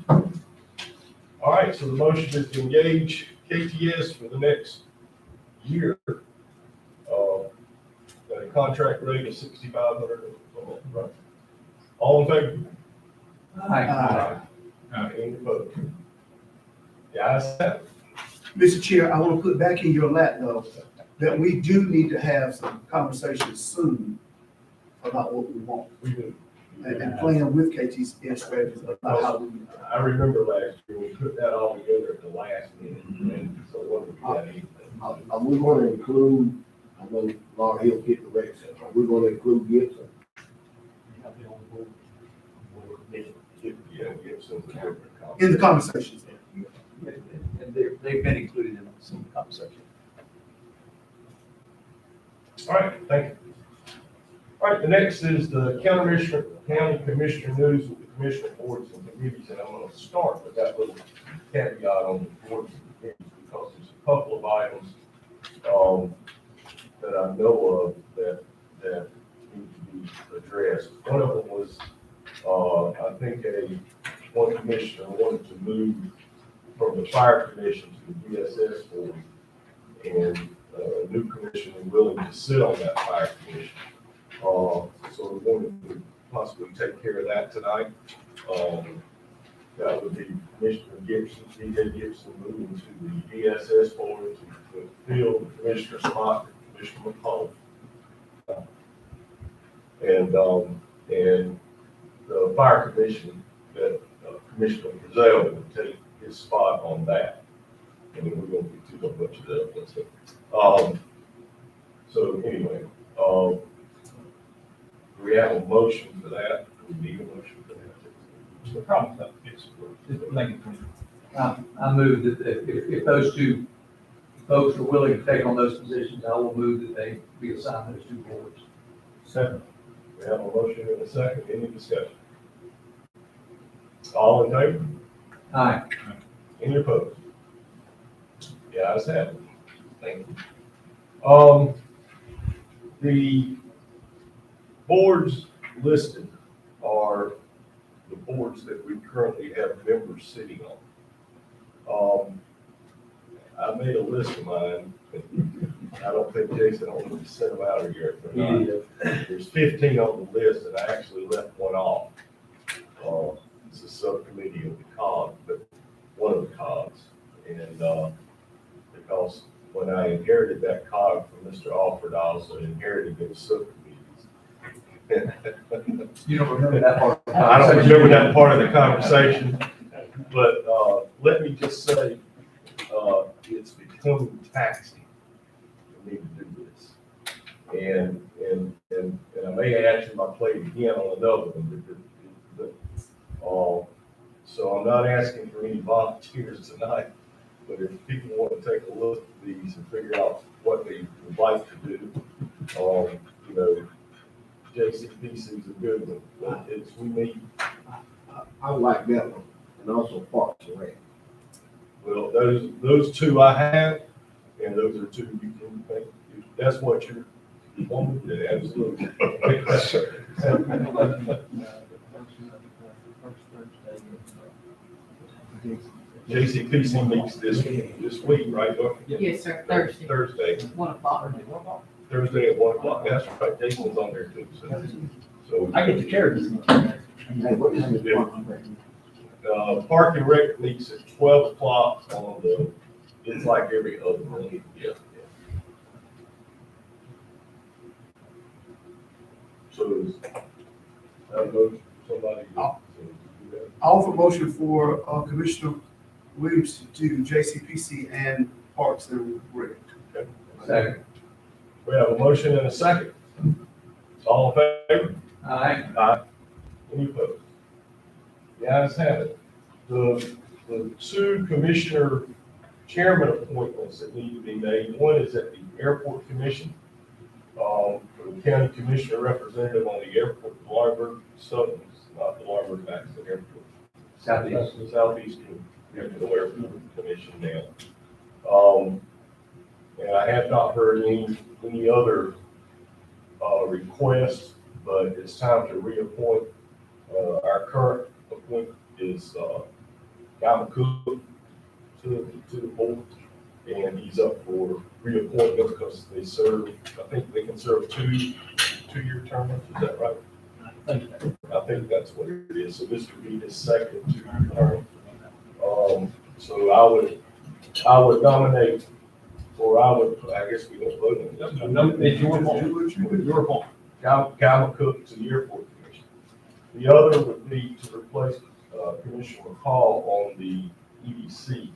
All right, so the motion is to engage KTS for the next year, at a contract rate of $6,500 a month, right? All in favor?
Aye.
Any opposed? The ayes have it.
Mr. Chair, I want to put back in your lap though, that we do need to have some conversations soon about what we want
We do.
and playing with KT's strategies about how we.
I remember last year, we put that all together at the last meeting, and so what we got anything.
Are we gonna include, I know Laura Hill hit the rec center, are we gonna include Gibson?
Yeah, give some different comments.
In the conversations.
And they've been included in some conversation.
All right, thank you. All right, the next is the county commissioner news with the commissioner boards and committees, and I'm gonna start with that little caveat on the boards and committees, because there's a couple of items, that I know of that need to be addressed. One of them was, I think one commissioner wanted to move from the fire commission to the DSS board, and a new commissioner willing to sit on that fire commission. So we wanted to possibly take care of that tonight. That would be Commissioner Gibson, DJ Gibson, moving to the DSS board to fill the commissioner spot for Commissioner McCall. And the fire commission, that Commissioner Brazil would take his spot on that. And then we're going to get too much of that. So anyway, we have a motion for that. We need a motion for that.
The problem with that is, make it clear.
I move that if those two folks are willing to take on those positions, I will move that they be assigned those two boards.
Second. We have a motion and a second. Any discussion? All in favor?
Aye.
Any opposed? The ayes have it. Thank you. The boards listed are the boards that we currently have members sitting on. I made a list of mine. I don't think Jason only sent them out here. There's 15 on the list, and I actually left one off. It's a subcommittee of the COG, but one of the COGs. And because when I inherited that COG from Mr. Alford, I also inherited those subcommittees.
You don't remember that part?
I don't remember that part of the conversation, but let me just say, it's becoming taxing for me to do this. And I may add to my plate again on another one, so I'm not asking for any volunteers tonight, but if people want to take a look at these and figure out what they would like to do, JCPC is a good one, but we need.
I like that one, and also Parks and Rec.
Well, those two I have, and those are two you can make. That's what you want to do, absolutely. JCPC meets this week, right?
Yes, sir, Thursday.
Thursday.
1 o'clock.
Thursday at 1 o'clock. That's right. Jason's on there too. So
I get the chairs.
Hey, what is this Parks and Rec?
Park and Rec meets at 12 o'clock on it's like every other one. Yeah. So is that motion, somebody?
I offer motion for Commissioner Williams to JCPC and Parks and Rec.
Second.
We have a motion and a second. All in favor?
Aye.
Aye. Any opposed? The ayes have it. The two commissioner chairman appointments that need to be made, one is at the airport commission. For the county commissioner representative on the airport, Larberg, Sutton, not the Larberg Maxton Airport.
Southeast.
Southeastern Airport Airport Commission now. And I have not heard any other, requests, but it's time to reappoint. Our current appointment is, Guy McCook to the board, and he's up for reappointment because they serve, I think they can serve two-year terms, is that right? I think that's what it is, so this would be his second two-year term. So I would nominate, or I guess we don't vote on this.
No, it's your fault. Your fault.
Guy McCook to the airport commission. The other would be to replace, Commissioner McCall on the EDC.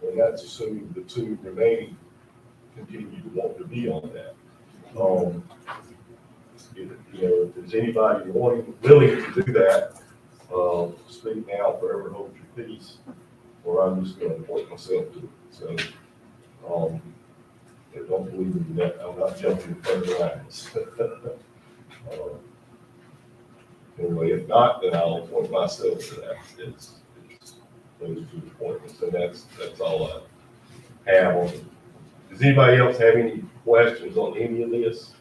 And that's assuming the two remaining continue to want to be on that. If there's anybody willing to do that, speak now, forever hold your peace, or I'm just gonna appoint myself to it. So, I don't believe in that, I'm not jumping in front of the lines. Anyway, if not, then I'll appoint myself to that. It's those two appointments, and that's all I have on it. Does anybody else have any questions on any of this?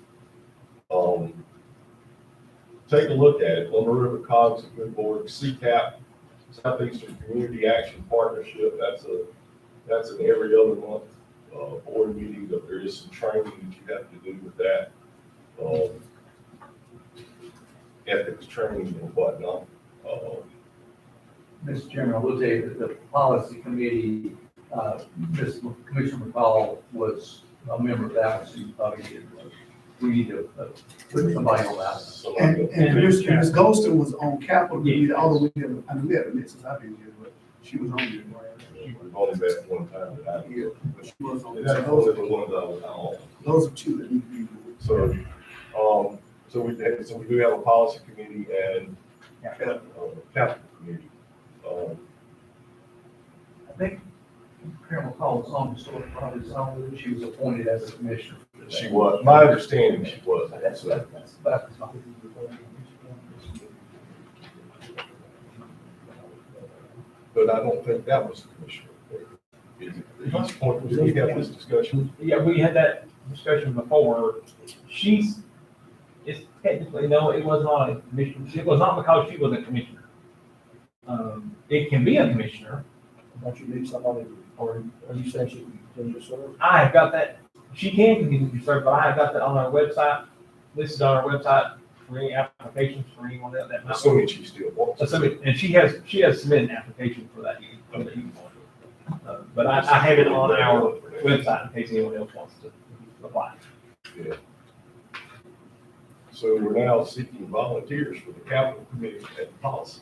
Take a look at it. Lumber River Cogs, a good board. CCAP, Southeastern Community Action Partnership, that's an every other month board meeting, but there is some training that you have to do with that. Ethics training and whatnot.
Mr. Chairman, I will tell you that the policy committee, Commissioner McCall was a member of that, one, so you probably we need to put somebody on that.
And Ms. Golston was on capital committee, although we have met since I've been here, but she was on there.
She was only met one time that I
Yeah, but she was on.
That's one of the ones I was on.
Those are two that need to be.
So we do have a policy committee and capital committee.
I think Colonel McCall was on the sort of probably some, she was appointed as a commissioner.
She was, my understanding, she was.
That's not.
But I don't think that was the commissioner. Is it? He's appointed, did we have this discussion?
Yeah, we had that discussion before. It's technically, no, it was not a commissioner. It was not because she was a commissioner. It can be a commissioner.
Don't you need somebody, or are you saying she can continue to serve?
I have got that, she can continue to serve, but I have got that on our website, listed on our website for any applications for anyone that might.
Assuming she still wants.
And she has submitted an application for that. But I have it on our website in case anyone else wants to apply.
Yeah. So we're now seeking volunteers for the capital committee and policy.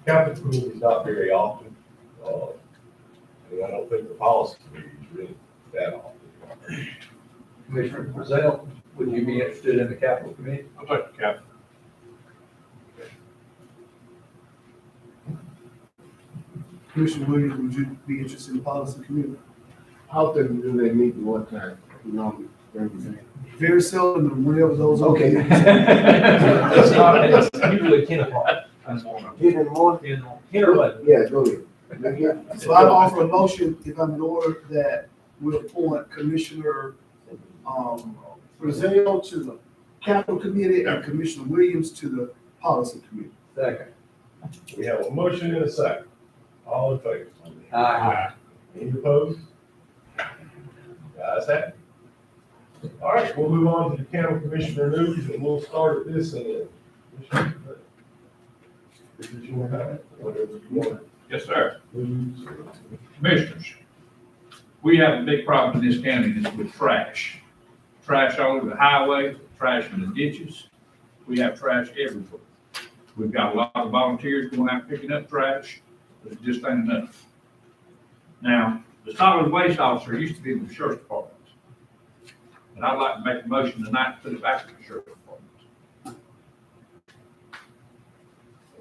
Capital committee is not very often, and I don't think the policy committee is really that often.
Commissioner Brazil, would you be interested in the capital committee?
I'll take the capital.
Commissioner Williams, would you be interested in the policy committee?
How often do they meet at one time? Normally, every day?
Very seldom, and whenever those.
Okay.
It's usually 10 o'clock.
10 in the morning?
10 or 11.
Yeah, go ahead.
So I offer a motion, if I'm in order, that we appoint Commissioner, Brazil to the capital committee and Commissioner Williams to the policy committee.
Second.
We have a motion and a second. All in favor?
Aye.
Any opposed? Guys, have it. All right, we'll move on to the county commissioner news, and we'll start at this end. This is your time, whatever you want.
Yes, sir. Commissioners, we have a big problem in this county that's with trash. Trash all over the highway, trash in the ditches. We have trash everywhere. We've got a lot of volunteers going out picking up trash, but it just ain't enough. Now, the solid waste officer used to be in the sheriff's department. And I'd like to make a motion tonight to put it back in the sheriff's department.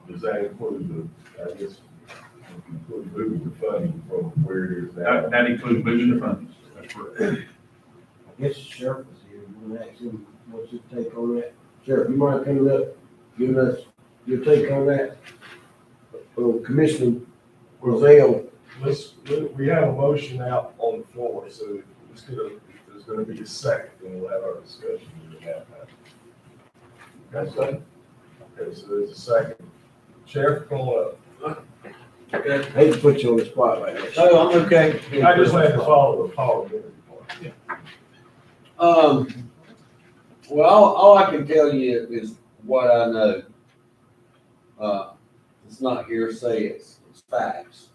Does that include I guess, include moving the funding from where it is now?
That includes moving the funds. That's correct.
guess the sheriff is here, we're gonna ask him, what's his take on that? Sheriff, you mind coming up, giving us your take on that? Commissioner Roselle,
We have a motion out on the floor, so it's gonna, there's gonna be a second, and we'll have our discussion in that. That's done. Okay, so there's a second. Sheriff, come on up.
I hate to put you on the spot like that.
Oh, I'm okay.
I just had to follow the parliamentary part.
Well, all I can tell you is what I know. It's not hearsay, it's facts.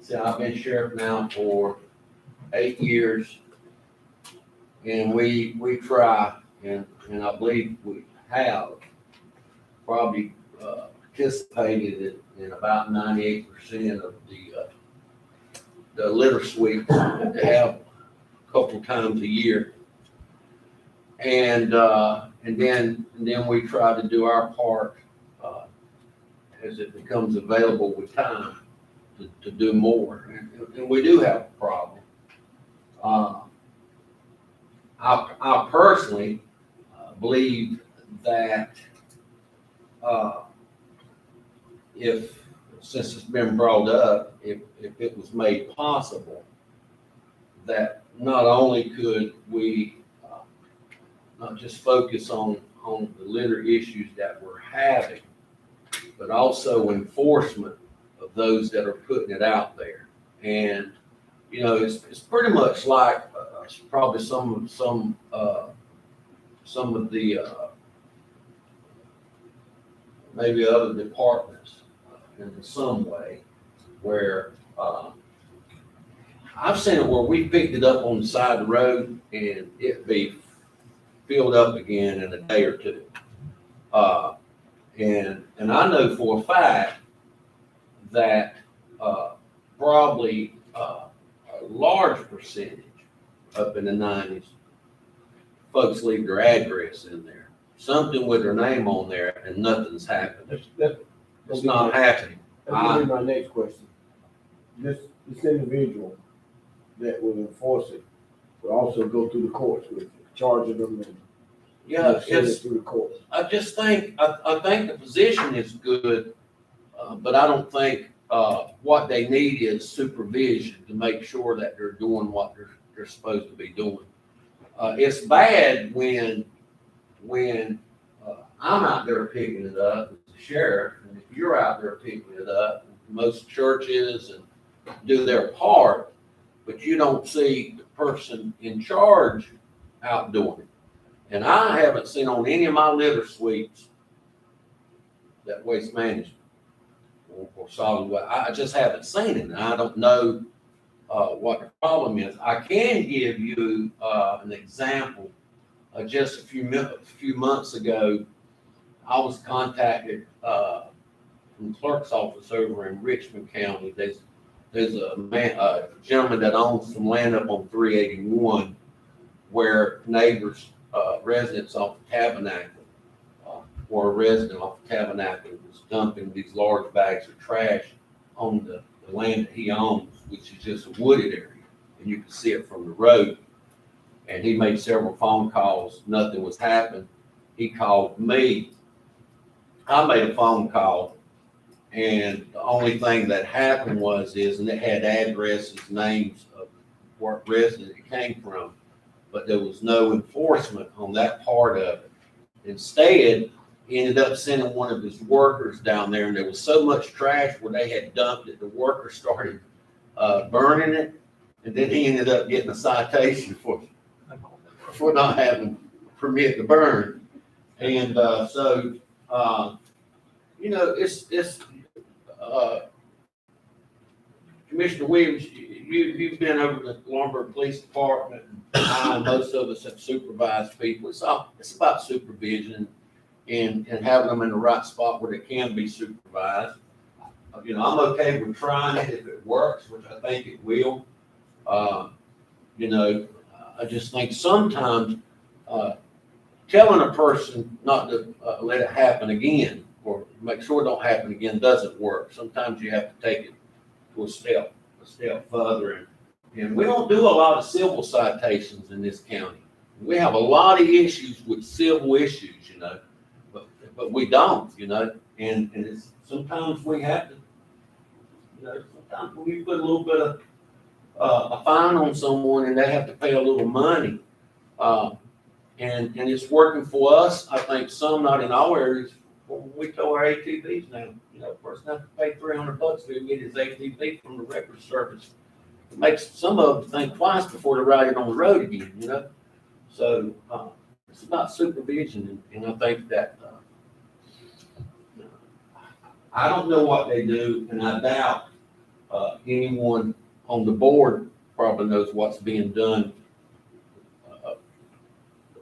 See, I've been sheriff now for 8 years, and we try, and I believe we have probably participated in about 98% of the litter sweeps that they have a couple times a year. And then we try to do our part as it becomes available with time to do more. And we do have a problem. I personally believe that since it's been brought up, if it was made possible, that not only could we not just focus on the litter issues that we're having, but also enforcement of those that are putting it out there. And, you know, it's pretty much like probably some of the maybe other departments in some way where I've seen it where we picked it up on the side of the road and it be filled up again in a day or two. And I know for a fact that probably a large percentage up in the 90s, folks leave their address in there, something with their name on there, and nothing's happened. It's not happening.
That's gonna be my next question. This individual that will enforce it will also go through the courts with it, charging them and send it through the courts.
I just think, I think the position is good, but I don't think what they need is supervision to make sure that they're doing what they're supposed to be doing. It's bad when I'm out there picking it up as the sheriff, and if you're out there picking it up, most churches and do their part, but you don't see the person in charge out doing it. And I haven't seen on any of my litter sweeps that Waste Management or solid waste. I just haven't seen it. And I don't know what the problem is. I can give you an example. Just a few months ago, I was contacted from the clerk's office over in Richmond County. There's a gentleman that owns some land up on 381 where neighbors, residents off of Tabernacle, or a resident off of Tabernacle was dumping these large bags of trash on the land that he owns, which is just a wooded area, and you can see it from the road. And he made several phone calls, nothing was happening. He called me. I made a phone call, and the only thing that happened and it had addresses, names of what resident it came from, but there was no enforcement on that part of it. Instead, he ended up sending one of his workers down there, and there was so much trash where they had dumped it, the worker started burning it, and then he ended up getting a citation for not having permit to burn. And so you know, it's Commissioner Williams, you've been over the Lawrenceburg Police Department. Most of us have supervised people. It's about supervision and having them in the right spot where they can be supervised. You know, I'm okay with trying it if it works, which I think it will. You know, I just think sometimes telling a person not to let it happen again or make sure it don't happen again doesn't work. Sometimes you have to take it to a step further And we don't do a lot of civil citations in this county. We have a lot of issues with civil issues, you know, but we don't, you know, and it's, sometimes we have to, you know, sometimes we put a little bit of, a fine on someone and they have to pay a little money. And it's working for us, I think some, not in all areas. We tow our ATVs now, you know, person has to pay $300 to get his ATV from the record service. It makes some of them think twice before they ride it on the road again, you know? So, it's about supervision, and I think that, I don't know what they do, and I doubt, anyone on the board probably knows what's being done. The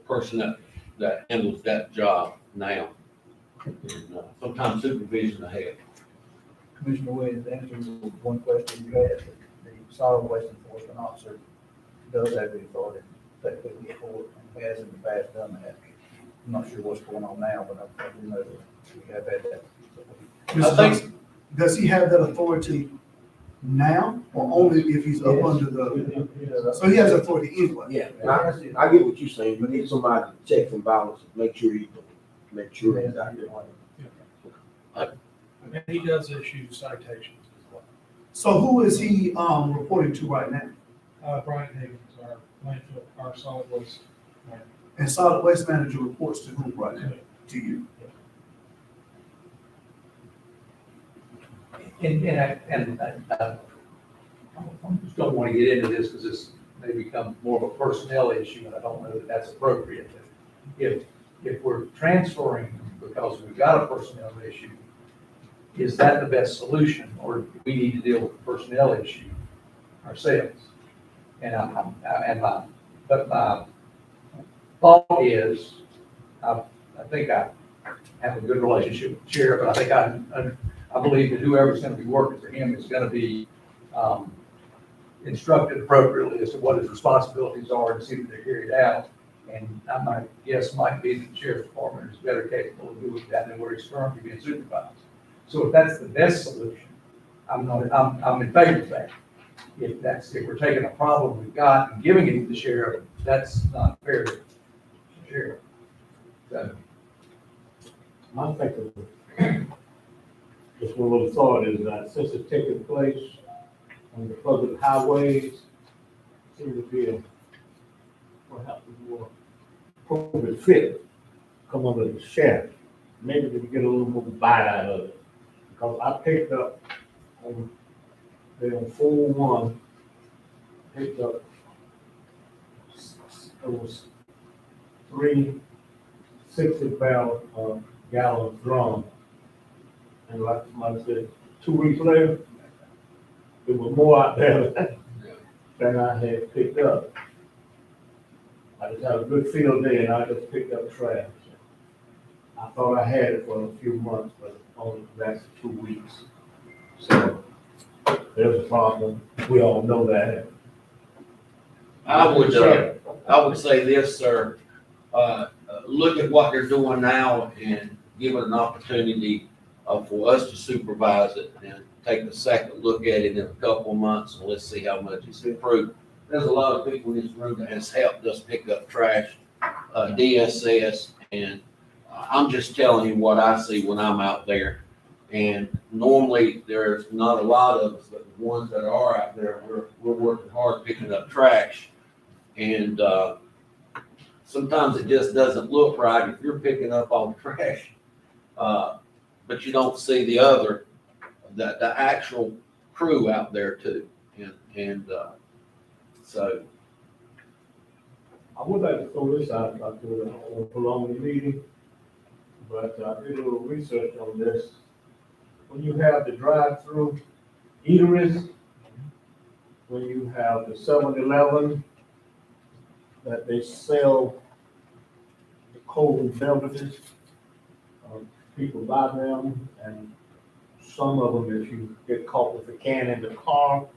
person that handles that job now, and, sometimes supervision ahead.
Commissioner Williams, answering one question you had, the solid waste enforcement officer does have the authority to take people forward and has in the past done that. I'm not sure what's going on now, but I do know that we have had that.
Mr. Johnson, does he have that authority now, or only if he's up under the, so he has authority anyway?
Yeah, I get what you're saying, you need somebody to check and balance, make sure he's out there.
And he does issue citations as well.
So who is he, reporting to right now?
Brian Higgins, our landfill, our solid waste manager.
And solid waste manager reports to whom right now? To you?
I just don't want to get into this because this may become more of a personnel issue, and I don't know that that's appropriate. If we're transferring because we've got a personnel issue, is that the best solution, or do we need to deal with the personnel issue ourselves? And my thought is, I think I have a good relationship with the chair, but I think I believe that whoever's going to be working for him is going to be instructed appropriately as to what his responsibilities are and see that they're carried out. And my guess might be that the sheriff's department is better capable of doing that than where he's currently being supervised. So if that's the best solution, I'm in favor of that. If we're taking a problem we've got and giving it to the sheriff, that's not fair to the sheriff. So,
My thinking, just one little thought is that since it's taking place on the public highways, seems to be perhaps more appropriate fit come under the sheriff. Maybe we can get a little more bite out of it. Because I picked up on 401, picked up, it was 3 60-gallon drum. And like somebody said, 2 weeks later, there was more out there than I had picked up. I just had a good field day and I just picked up trash. I thought I had it for a few months, but it only lasted 2 weeks. So there's a problem. We all know that.
I would say this, sir, look at what they're doing now and give it an opportunity for us to supervise it and take a second look at it in a couple of months and let's see how much it's improved. There's a lot of people in this room that has helped us pick up trash, DSS, and I'm just telling you what I see when I'm out there. And normally there's not a lot of us, but the ones that are out there, we're working hard picking up trash. And sometimes it just doesn't look right if you're picking up all the trash, but you don't see the actual crew out there too. And so.
I would like to throw this out, I won't prolong the meeting, but I did a little research on this. When you have the drive-through eateries, when you have the 7-Eleven, that they sell the cold beverages, people buy them, and some of them, if you get caught with a can in the car,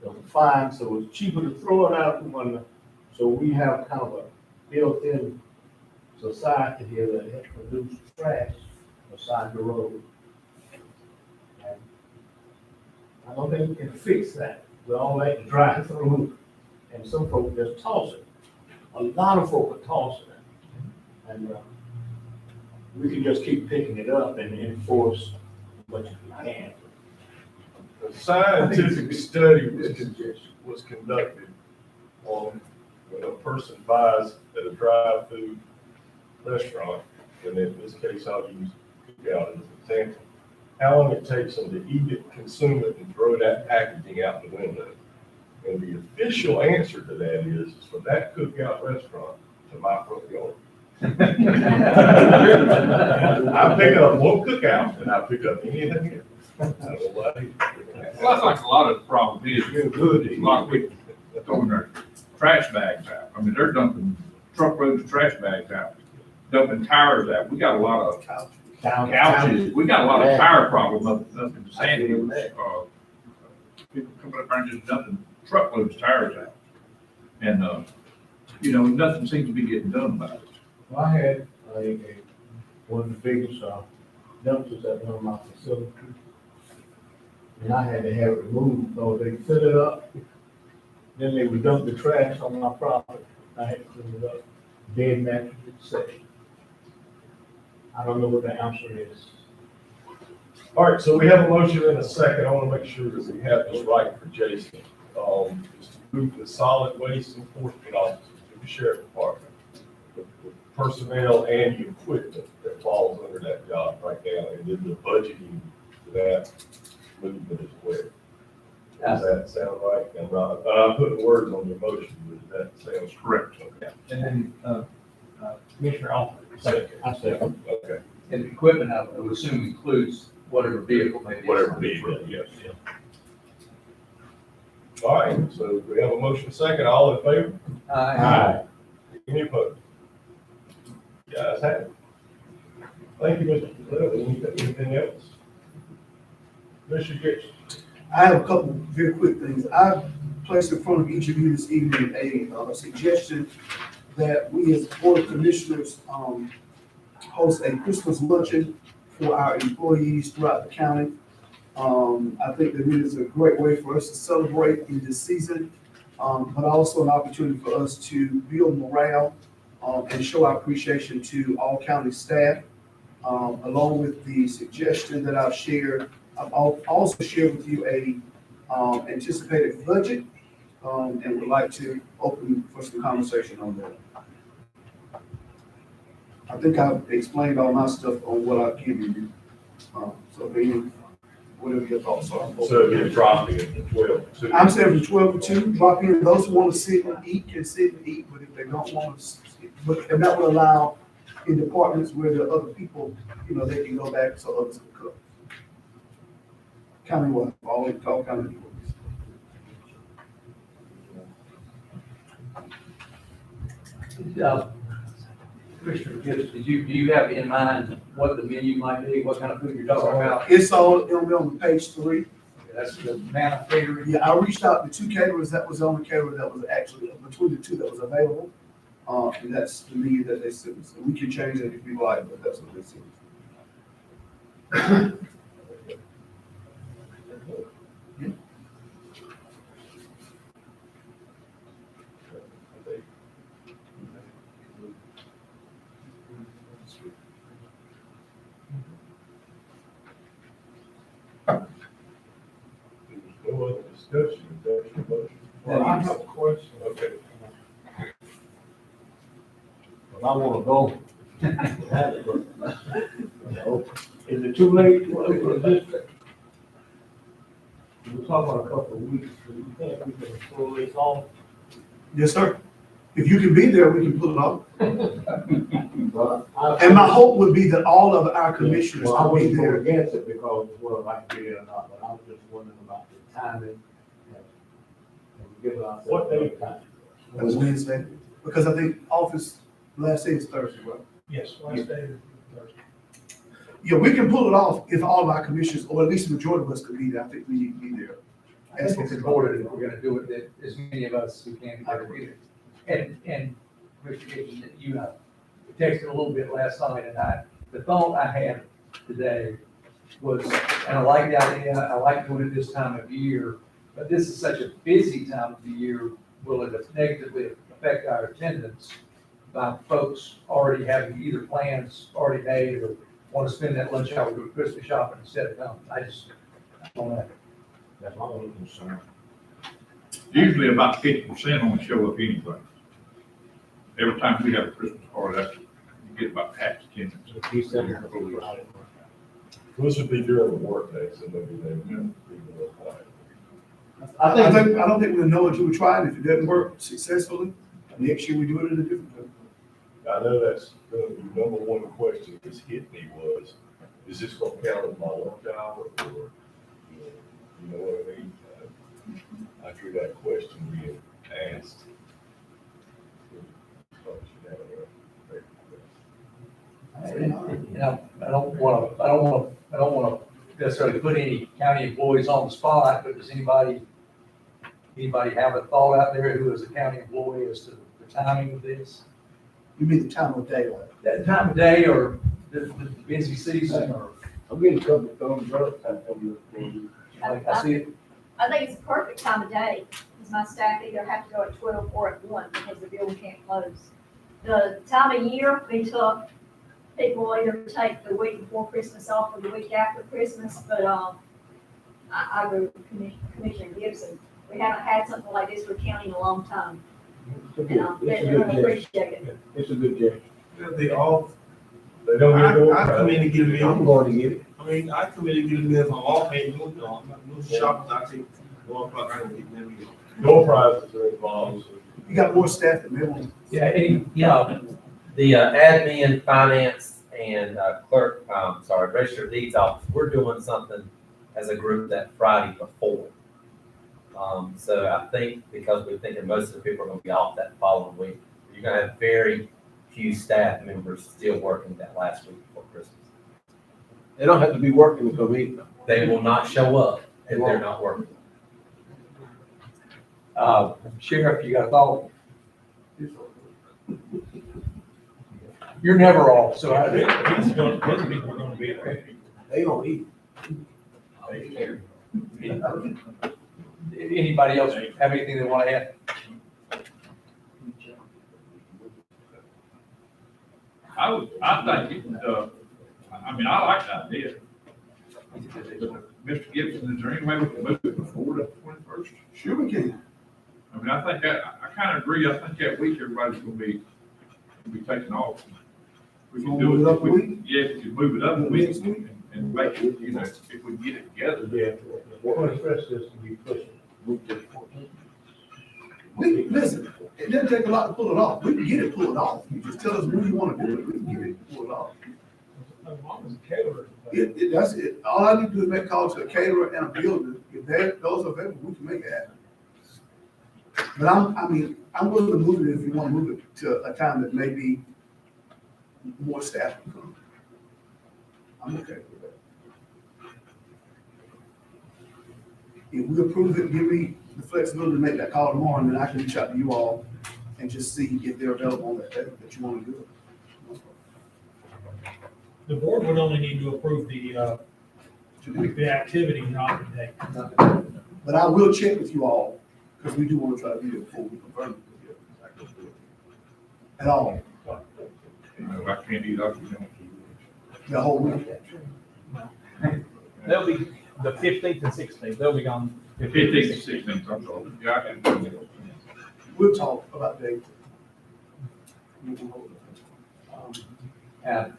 there's a fine, so it's cheaper to throw it out than one. So we have kind of a built-in society here that has produced trash beside the road. And I don't think we can fix that we all like to drive through, and some folks just toss it. A lot of folk are tossing it. And, we can just keep picking it up and enforce what you can.
A scientific study was conducted on when a person buys at a drive-through restaurant, and in this case, I'll use cookout as an example, how long it takes them to eat it, consume it, and throw that packaging out the window. And the official answer to that is for that cookout restaurant to my front yard. I pick up one cookout and I pick up anything else. I don't know why.
Well, I think a lot of the problem is,
Good.
a lot of people throwing their trash bags out. I mean, they're dumping truckloads of trash bags out, dumping tires out. We got a lot of couches. We got a lot of tire problems up in Sandy. People coming up there and just dumping truckloads of tires out. And, nothing seems to be getting done about it.
Well, I had one of the biggest dumpsters at one of my facilities. And I had to have it removed, so they set it up, then they would dump the trash on my property. I had to clean it up, dead mattress, etc. I don't know what the answer is.
All right, so we have a motion in a second. I want to make sure that we have this right for Jason. Is to move the solid waste enforcement officer to the sheriff department. The personnel and the equipment that falls under that job right now, and then the budgeting for that movement as well. Does that sound right? I'm putting words on your motion, but that sounds correct. Okay.
And then, Commissioner Alford.
I said,
Okay.
And the equipment, I would assume includes whatever vehicle may be.
Whatever vehicle, yes. All right, so we have a motion second. All in favor?
Aye.
Any opposed? Guys have it. Thank you, Mr. Little. Anything else? Mr. Gibson.
I have a couple very quick things. I've placed in front of each of you this evening a suggestion that we as Board of Commissioners, host a Christmas luncheon for our employees throughout the county. I think that it is a great way for us to celebrate in this season, but also an opportunity for us to build morale, and show our appreciation to all county staff, along with the suggestion that I've shared. I've also shared with you a anticipated budget, and would like to open for some conversation on that. I think I've explained all my stuff on what I've given you. So whatever your thoughts are.
So you're dropping it to 12 to 2.
I'm saying from 12 to 2, drop in. Those who want to sit and eat can sit and eat, but if they don't want to, and that will allow in departments where there are other people, they can go back so others can cook. Countywide, all county employees.
Commissioner Gibson, do you have in mind what the menu might be, what kind of food you're talking about?
It's all, it'll be on page 3.
That's the amount of catering.
Yeah, I reached out to 2 caterers. That was the only caterer that was actually between the 2 that was available. And that's the menu that they sent us. We can change it if you like, but that's what they sent us.
No other discussion, that's your motion.
well, I have a question.
Okay.
Well, I wanna go. Is it too late for this? We're talking about a couple of weeks, so you think we can pull this off?
Yes, sir. If you can be there, we can pull it off.
But
And my hope would be that all of our commissioners
Well, I
will be
wouldn't go
there.
against it because, well, I can be there or not, but I was just wondering about the timing. And give ourselves
What day?
time.
That was Wednesday, because I think office last day is Thursday, right?
Yes, last day is Thursday.
Yeah, we can pull it off if all of our commissioners, or at least the majority of us could be there. I think we need to be there.
I think it's important if we're gonna do it, that as many of us who can be there be there. And Mr. Gibson, you texted a little bit last night, and the thought I had today was, and I like the idea, I like doing it this time of year, But this is such a busy time of the year, will it negatively affect our attendance by folks already having either plans already made or want to spend that lunch hour doing Christmas shopping instead of coming? I don't know.
That's my only concern.
Usually about 50% only show up anyway. Every time we have a Christmas party, that's, you get about half attendance.
He said it before.
This would be during the workday, so maybe they would be more quiet.
I don't think we'll know until we try it. If it doesn't work successfully, next year we do it in a different way.
I know that's the number one question that's hit me was, is this gonna count as my lunch hour or, you know what I mean? After that question being asked.
I don't want to necessarily put any county employees on the spot, but does anybody have a thought out there who is a county employee as to the timing of this?
You mean the time of day, like?
That time of day or the busy season or,
I'm getting a couple of thumbs up from you.
like, I see it.
I think it's a perfect time of day, because my staff either have to go at 12 or at 1 because the building can't close. The time of year, we took, people will either take the week before Christmas off or the week after Christmas, but, I agree with Commissioner Gibson. We haven't had something like this for county in a long time, and
It's a
I
good gesture.
appreciate it.
It's a good gesture.
They all,
They don't get to
I come in to get a meal.
I'm going to get it.
I mean, I come in to get a meal, if I'm off, ain't no shopping, I take 1 o'clock, I don't get that meal.
Door prizes are involved, so
You got more staff than me.
Yeah,
Yeah, the admin, finance, and clerk, register of deeds office, we're doing something as a group that Friday before. So I think because we're thinking most of the people are gonna be off that following week, you're gonna have very few staff members still working that last week before Christmas.
They don't have to be working to come eat.
They will not show up if they're not working.
Sheriff, you got a thought? You're never off, so
These people are gonna be there.
They don't eat.
Anybody else have anything they want to add?
I think, I mean, I like the idea. Mr. Gibson, is there any way we can move it before the 21st?
Sure we can.
I mean, I think I kind of agree. I think that week everybody's gonna be taking off. We can
Move
do
it
it.
up a week?
Yeah, we can move it up a week
Next week?
and make it, you know, if we can get it together.
Yeah, what stress is to be pushing.
Listen, it doesn't take a lot to pull it off. We can get it pulled off. You just tell us when you want to do it. We can get it pulled off. That's it. All I need to do is make calls to a caterer and a builder. If those are available, we can make it happen. But I'm willing to move it if you want to move it to a time that may be more staff can come. I'm okay with that. If we approve it, give me the flexibility to make that call tomorrow, and then I can reach out to you all and just see if they're available on that day that you want to do it.
The board would only need to approve the activity, not the date.
But I will check with you all, because we do want to try to do it before we confirm it. At all,
You know, I can't do that.
the whole week.
They'll be the 15th and 16th, they'll be gone.
15th and 16th, I'm sorry. Yeah, I can do it.
We'll talk about dates.
And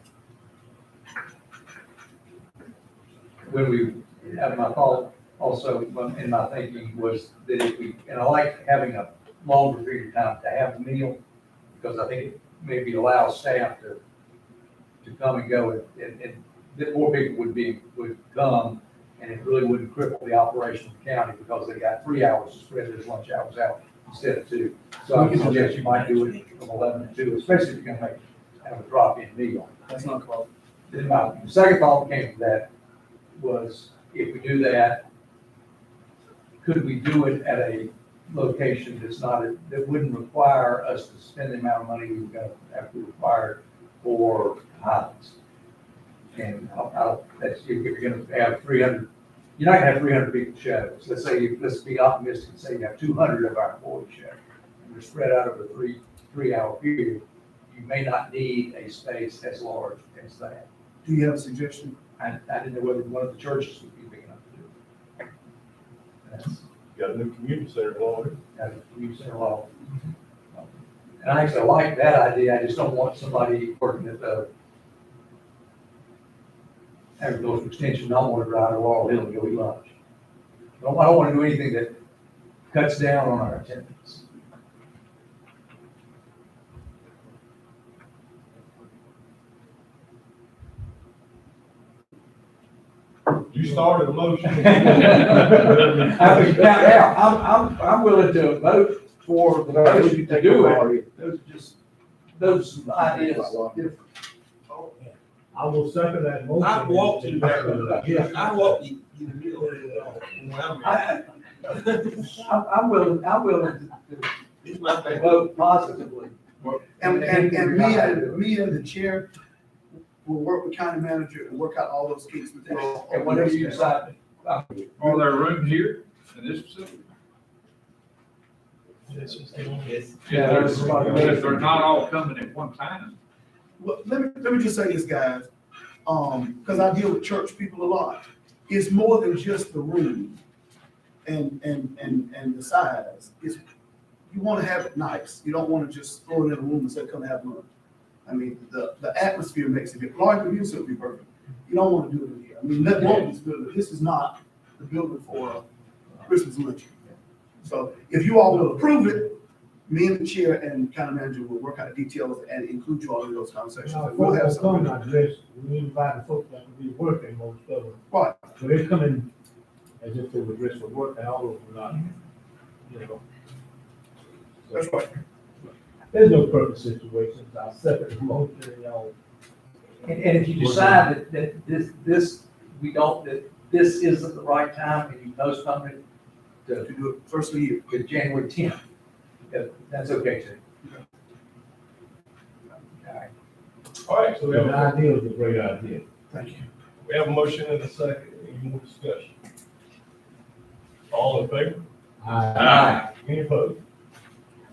when we had my thought also in my thinking was that if we, and I like having a longer period of time to have the meal, because I think it maybe allows staff to come and go and that more people would come, and it really wouldn't cripple the operation of the county because they got 3 hours to spread their lunch hours out instead of 2. So I would suggest you might do it from 11 to 2, especially if you're gonna have a drop-in meal.
That's not a problem.
Then my second thought came from that was, if we do that, could we do it at a location that wouldn't require us to spend the amount of money we would have to require for Highlands? And that's, if you're gonna have 300 you're not gonna have 300 people shadow. So let's be optimistic and say you have 200 of our employees shadow. And they're spread out over a three-hour period. You may not need a space as large as that.
Do you have a suggestion?
I didn't know whether one of the churches would be big enough to do it. That's,
Got a new community center along
that's a huge center law. And I actually like that idea. I just don't want somebody working at the agricultural extension, not want to drive to Laurel Hill and go eat lunch. I don't want to do anything that cuts down on our attendance.
You started a motion.
I'm willing to vote for the motion to do it. Those ideas are different.
I will second that motion.
I walked to the back of the, yeah, I walked in the middle.
I'm willing to
It's my favorite.
vote positively.
And me and the chair will work with county manager and work out all those kinks with them.
And whatever you decide.
Are there rooms here in this facility?
This is the only.
Yes.
Yeah,
But if they're not all coming at one time,
Well, let me just say this, guys, because I deal with church people a lot. It's more than just the room and the size. It's, you want to have it nice. You don't want to just throw it in a room and say, come have lunch. I mean, the atmosphere makes it good. Large community would be perfect. You don't want to do it in here. I mean, nothing wrong with this building. This is not the building for Christmas lunch. So if you all will approve it, me and the chair and county manager will work out the details and include you all in those conversations.
Now,
And we'll have
folks come
some.
on this, we invite the folks that will be working most of them.
Right.
So they come in as if they were dressed for work and all of them not, you know.
That's right.
There's no perfect situations. I'll second the motion, you know.
And if you decide that this isn't the right time and you postpone it
To do it first of the year.
to January 10th, that's okay too. All right.
All right, so we
The
have,
idea is a great idea.
Thank you.
we have a motion and a second. Any more discussion? All in favor? Any opposed?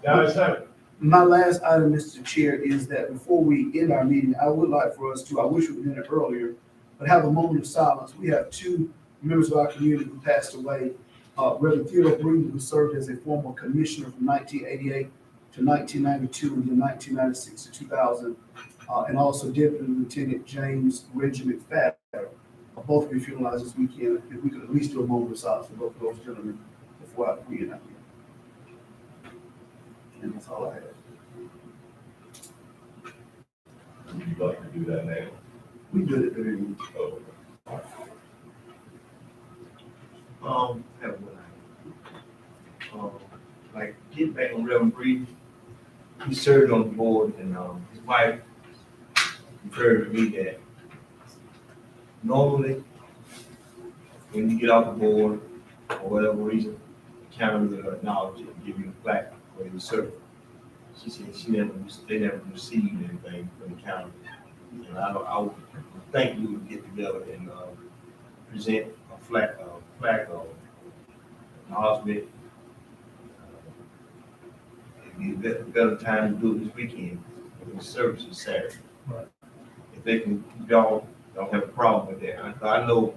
Now it's have it.
My last item, Mr. Chair, is that before we end our meeting, I would like for us to, I wish we'd done it earlier, but have a moment of silence. We have two members of our community who passed away. Reverend Theodore Breeden, who served as a former commissioner from 1988 to 1992 and then 1996 to 2000, and also Deputy Lieutenant James Reggie McFadden. Both will be funeralized this weekend. If we could at least do a moment of silence for both of those gentlemen before we end up here. And that's all I have.
Would you like to do that now?
We did it very much.
Oh,
Have one item. Like, get back on Reverend Breeden. He served on the board and, his wife referred to me that normally when you get off the board, for whatever reason, the county will acknowledge it and give you a plaque for your service. She said they never received anything from the county. And I would think we would get together and, present a plaque of acknowledgement. It'd be a better time to do it this weekend, when the service is Saturday.
Right.
If they can, y'all don't have a problem with that. I know,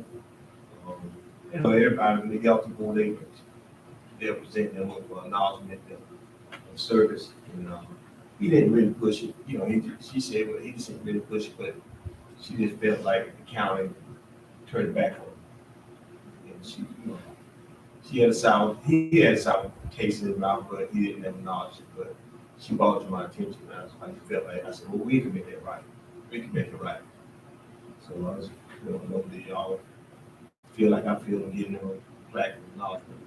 everybody, when they get off the board, they'll present them with an acknowledgement of service. And, he didn't really push it, you know, she said, well, he just didn't really push it, but she just felt like the county turned it back on him. And she, you know, he had a sour taste in his mouth, but he didn't acknowledge it, but she brought it to my attention, and I felt like, I said, well, we can make that right, we can make it right. So I was, you know, that y'all feel like I feel in getting a plaque of acknowledgement.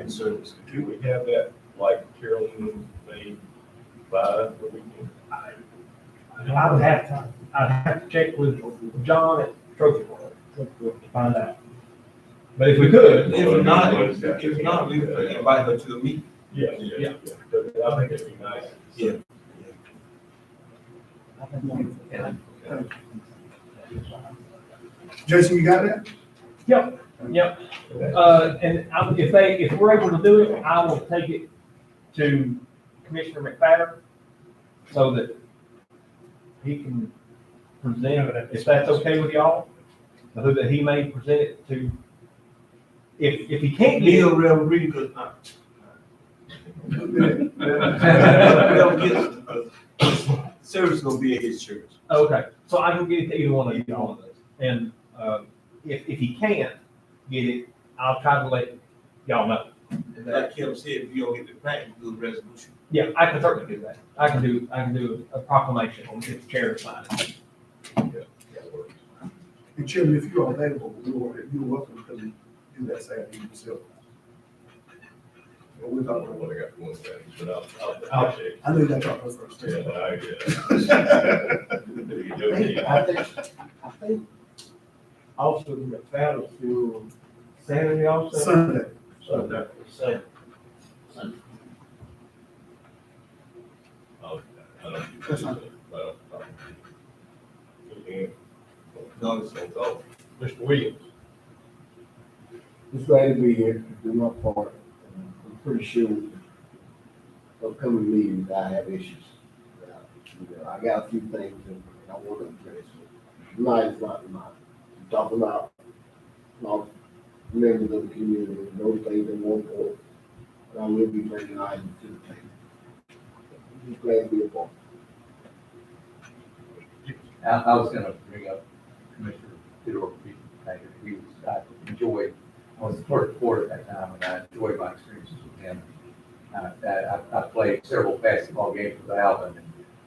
Service.
do we have that, like Carolyn made by the weekend?
I'd have to check with John at Trophy Club to find out. But if we could,
If not, we would invite her to a meeting.
Yeah. I think it'd be nice.
Yeah.
Jason, you got that?
yep, Yep. If we're able to do it, I will take it to Commissioner McFadden so that he can present it, if that's okay with y'all. So that he may present it to, if he can't get it.
Neil Real Reed, because service is gonna be at his church.
Okay, so I can get it to either one of y'all. And, if he can't get it, I'll try to let y'all know.
And like Kim said, if you don't get the grant, you do a resolution.
Yeah, I can certainly do that. I can do a proclamation and get the chair to sign it.
And Chairman, if you are available, you're welcome to come do that Saturday yourself.
Well, we don't know what I got going there, but I'll check.
I know you got to first.
I think also the battle still Saturday also.
Sunday.
Sunday.
That's not-
Mr. Williams.
Just glad to be here, to do my part. I'm pretty sure upcoming meetings, I have issues. I got a few things that I want to address. Tonight is not tonight. I'm talking about members of the community, those things that want to, but I will be bringing items to the table. Just glad to be a part.
I was gonna bring up Commissioner Theodore. I was the clerk of court at that time, and I enjoyed my experiences with him. I played several basketball games with Alvin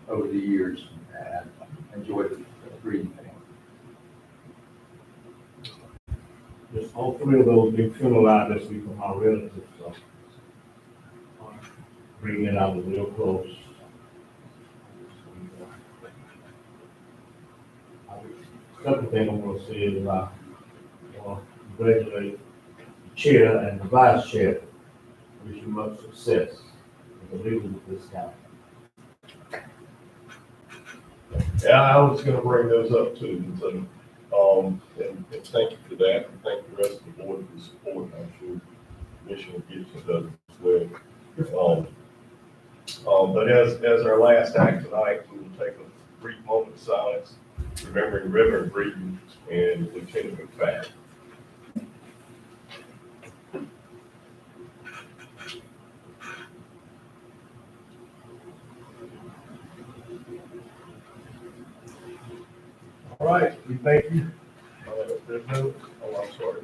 over the years, and I enjoyed the breeding family.
Just all three of those big funeral this week from our relatives, so. Bringing it out real close. Second thing I'm gonna say is, congratulate the chair and the vice chair. Wish you much success in the leading of this county.
Yeah, I was gonna bring those up too, and so, and thank you for that, and thank the rest of the board for the support, I'm sure Commissioner Gibson does as well. But as our last act tonight, we will take a brief moment of silence, remembering Reverend Breeden and Lieutenant McFadden. All right, we thank you. There's no, oh, I'm sorry.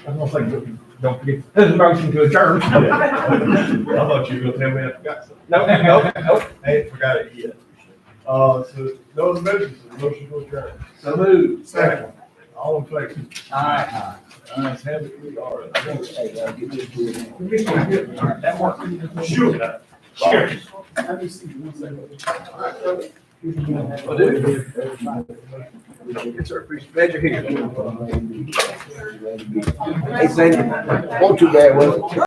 I was gonna say, don't forget, there's a motion to adjourn.
I thought you were gonna tell me I forgot something.
Nope.
I ain't forgot it yet. So, no other motions, motion to adjourn.
So moved.
Second. All in favor?
Aye.
Ayes have it, we are.
That works.
Sure.
Let me see one second.
Yes, sir. Glad you're here.
Hey, Sandy, won't too bad, was it?